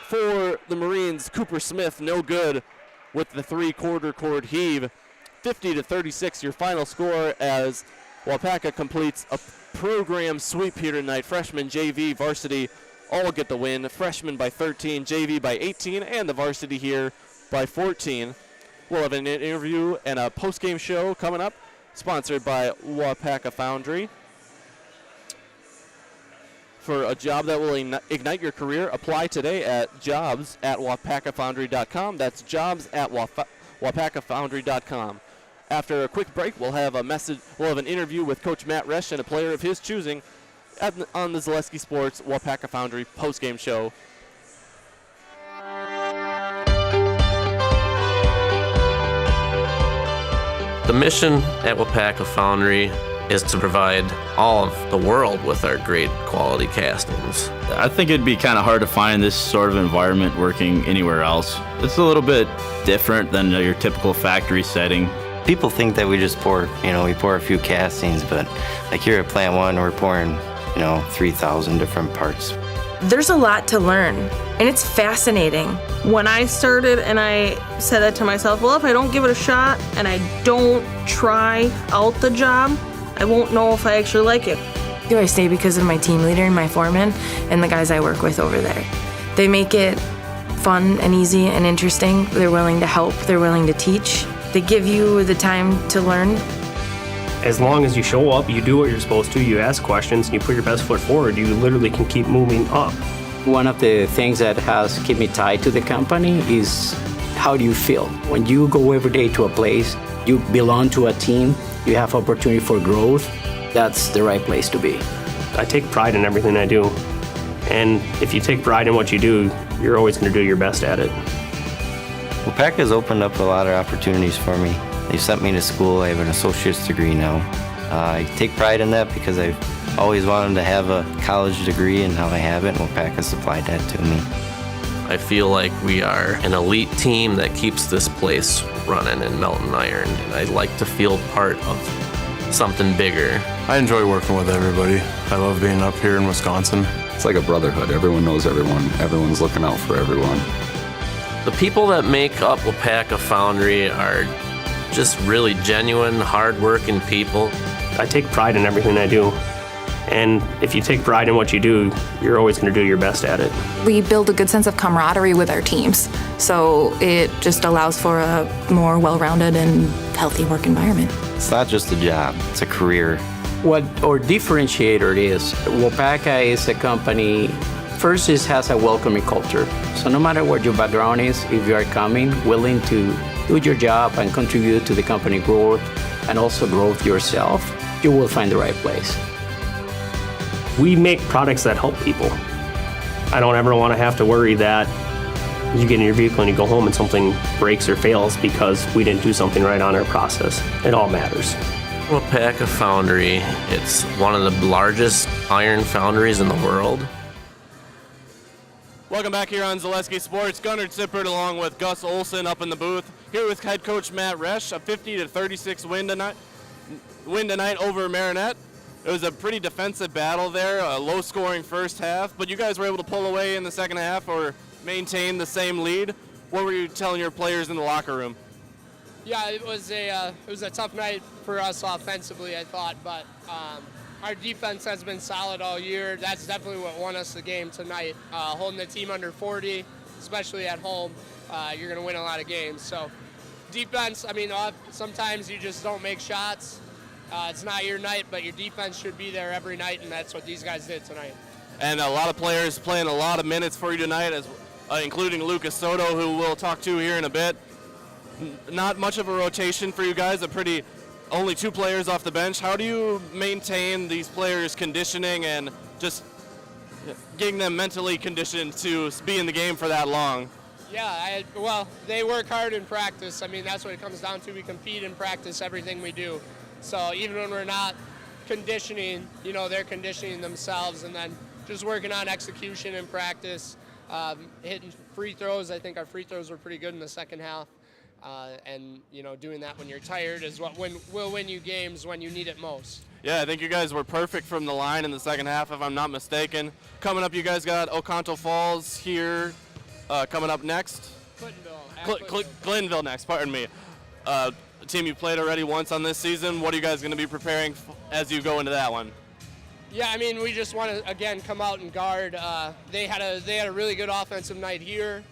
for the Marines. Cooper Smith, no good with the three-quarter court heave. 50-36, your final score as Waupaca completes a program sweep here tonight. Freshman, JV, varsity all get the win. Freshman by 13, JV by 18, and the varsity here by 14. We'll have an interview and a post-game show coming up, sponsored by Waupaca Foundry. For a job that will ignite your career, apply today at jobs@waupacafoundry.com. That's jobs@waupacafoundry.com. After a quick break, we'll have an interview with Coach Matt Resch and a player of his choosing on the Zaleski Sports Waupaca Foundry post-game show. The mission at Waupaca Foundry is to provide all of the world with our great quality castings. I think it'd be kind of hard to find this sort of environment working anywhere else. It's a little bit different than your typical factory setting. People think that we just pour a few castings, but like here at Plant 1, we're pouring, 3,000 different parts. There's a lot to learn, and it's fascinating. When I started and I said that to myself, well, if I don't give it a shot and I don't try out the job, I won't know if I actually like it. I stay because of my team leader and my foreman and the guys I work with over there. They make it fun and easy and interesting. They're willing to help. They're willing to teach. They give you the time to learn. As long as you show up, you do what you're supposed to, you ask questions, and you put your best foot forward, you literally can keep moving up. One of the things that has kept me tied to the company is how do you feel? When you go every day to a place, you belong to a team, you have opportunity for growth, that's the right place to be. I take pride in everything I do. And if you take pride in what you do, you're always going to do your best at it. Waupaca has opened up a lot of opportunities for me. They've sent me to school. I have an associate's degree now. I take pride in that because I've always wanted to have a college degree, and now I have it, and Waupaca supplied that to me. I feel like we are an elite team that keeps this place running in Melton Iron, and I like to feel part of something bigger. I enjoy working with everybody. I love being up here in Wisconsin. It's like a brotherhood. Everyone knows everyone. Everyone's looking out for everyone. The people that make up Waupaca Foundry are just really genuine, hard-working people. I take pride in everything I do. And if you take pride in what you do, you're always going to do your best at it. We build a good sense of camaraderie with our teams, so it just allows for a more well-rounded and healthy work environment. It's not just a job, it's a career. What our differentiator is, Waupaca is a company, first it has a welcoming culture. So no matter what your background is, if you are coming, willing to do your job and contribute to the company growth and also growth yourself, you will find the right place. We make products that help people. I don't ever want to have to worry that you get in your vehicle and you go home and something breaks or fails because we didn't do something right on our process. It all matters. Waupaca Foundry, it's one of the largest iron foundries in the world. Welcome back here on Zaleski Sports. Gunnar Zippert along with Gus Olson up in the booth. Here with head coach Matt Resch, a 50-36 win tonight over Marinette. It was a pretty defensive battle there, a low-scoring first half, but you guys were able to pull away in the second half or maintain the same lead. What were you telling your players in the locker room? Yeah, it was a tough night for us offensively, I thought, but our defense has been solid all year. That's definitely what won us the game tonight. Holding the team under 40, especially at home, you're going to win a lot of games. So defense, I mean, sometimes you just don't make shots. It's not your night, but your defense should be there every night, and that's what these guys did tonight. And a lot of players playing a lot of minutes for you tonight, including Lucas Soto, who we'll talk to here in a bit. Not much of a rotation for you guys, only 2 players off the bench. How do you maintain these players' conditioning and just getting them mentally conditioned to be in the game for that long? Yeah, well, they work hard in practice. I mean, that's what it comes down to. We compete in practice, everything we do. So even when we're not conditioning, they're conditioning themselves, and then just working on execution in practice, hitting free throws. I think our free throws were pretty good in the second half. And doing that when you're tired is what will win you games when you need it most. Yeah, I think you guys were perfect from the line in the second half, if I'm not mistaken. Coming up, you guys got Oconto Falls here coming up next. Glenville next, pardon me. A team you played already once on this season. What are you guys going to be preparing as you go into that one? Yeah, I mean, we just want to, again, come out and guard. They had a really good offensive night here.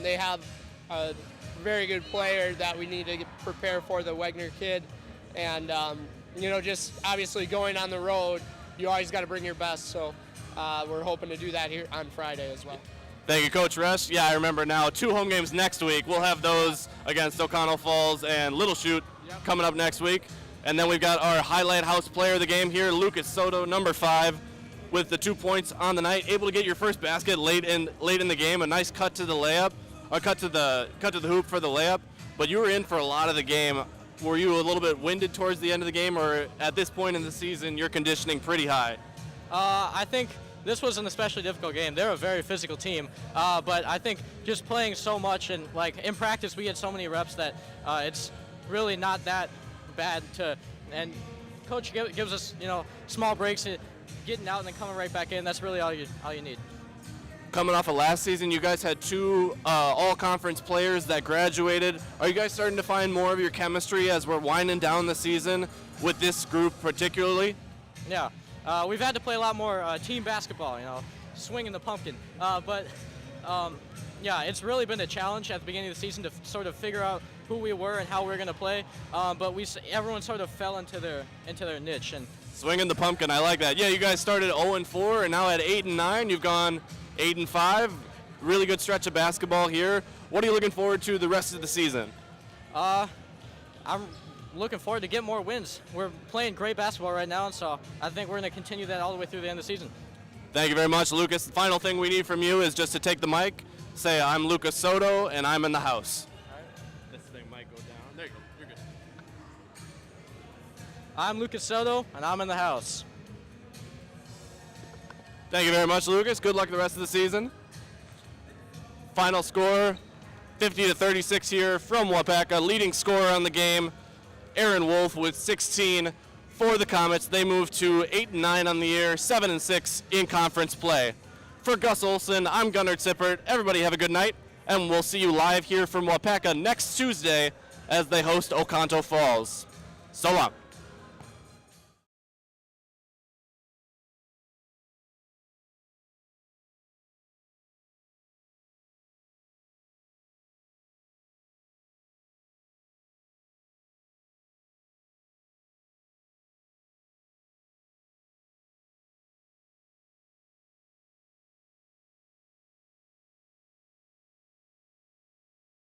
They have a very good player that we need to prepare for, the Wegner kid. And, just obviously going on the road, you always got to bring your best. So we're hoping to do that here on Friday as well. Thank you, Coach Resch. Yeah, I remember now. 2 home games next week. We'll have those against Oconto Falls and Little Chute coming up next week. And then we've got our highlight house player of the game here, Lucas Soto, number 5, with the 2 points on the night. Able to get your first basket late in the game. A nice cut to the layup, or cut to the hoop for the layup. But you were in for a lot of the game. Were you a little bit winded towards the end of the game, or at this point in the season, you're conditioning pretty high? I think this was an especially difficult game. They're a very physical team, but I think just playing so much and in practice we get so many reps that it's really not that bad and coach gives us small breaks, getting out and then coming right back in. That's really all you need. Coming off of last season, you guys had 2 all-conference players that graduated. Are you guys starting to find more of your chemistry as we're winding down the season with this group particularly? Yeah. We've had to play a lot more team basketball, swinging the pumpkin. But it's really been a challenge at the beginning of the season to sort of figure out who we were and how we were going to play. But everyone sort of fell into their niche. And swinging the pumpkin, I like that. Yeah, you guys started 0-4 and now at 8-9. You've gone 8-5. Really good stretch of basketball here. What are you looking forward to the rest of the season? I'm looking forward to get more wins. We're playing great basketball right now, and so I think we're going to continue that all the way through the end of the season. Thank you very much, Lucas. The final thing we need from you is just to take the mic, say, I'm Lucas Soto, and I'm in the house. All right. This thing might go down. There you go. You're good. I'm Lucas Soto, and I'm in the house. Thank you very much, Lucas. Good luck the rest of the season. Final score, 50-36 here from Waupaca. Leading scorer on the game, Aaron Wolf with 16 for the Comets. They move to 8-9 on the year, 7-6 in conference play. For Gus Olson, I'm Gunnar Zippert. Everybody have a good night, and we'll see you live here from Waupaca next Tuesday as they host Oconto Falls. So long.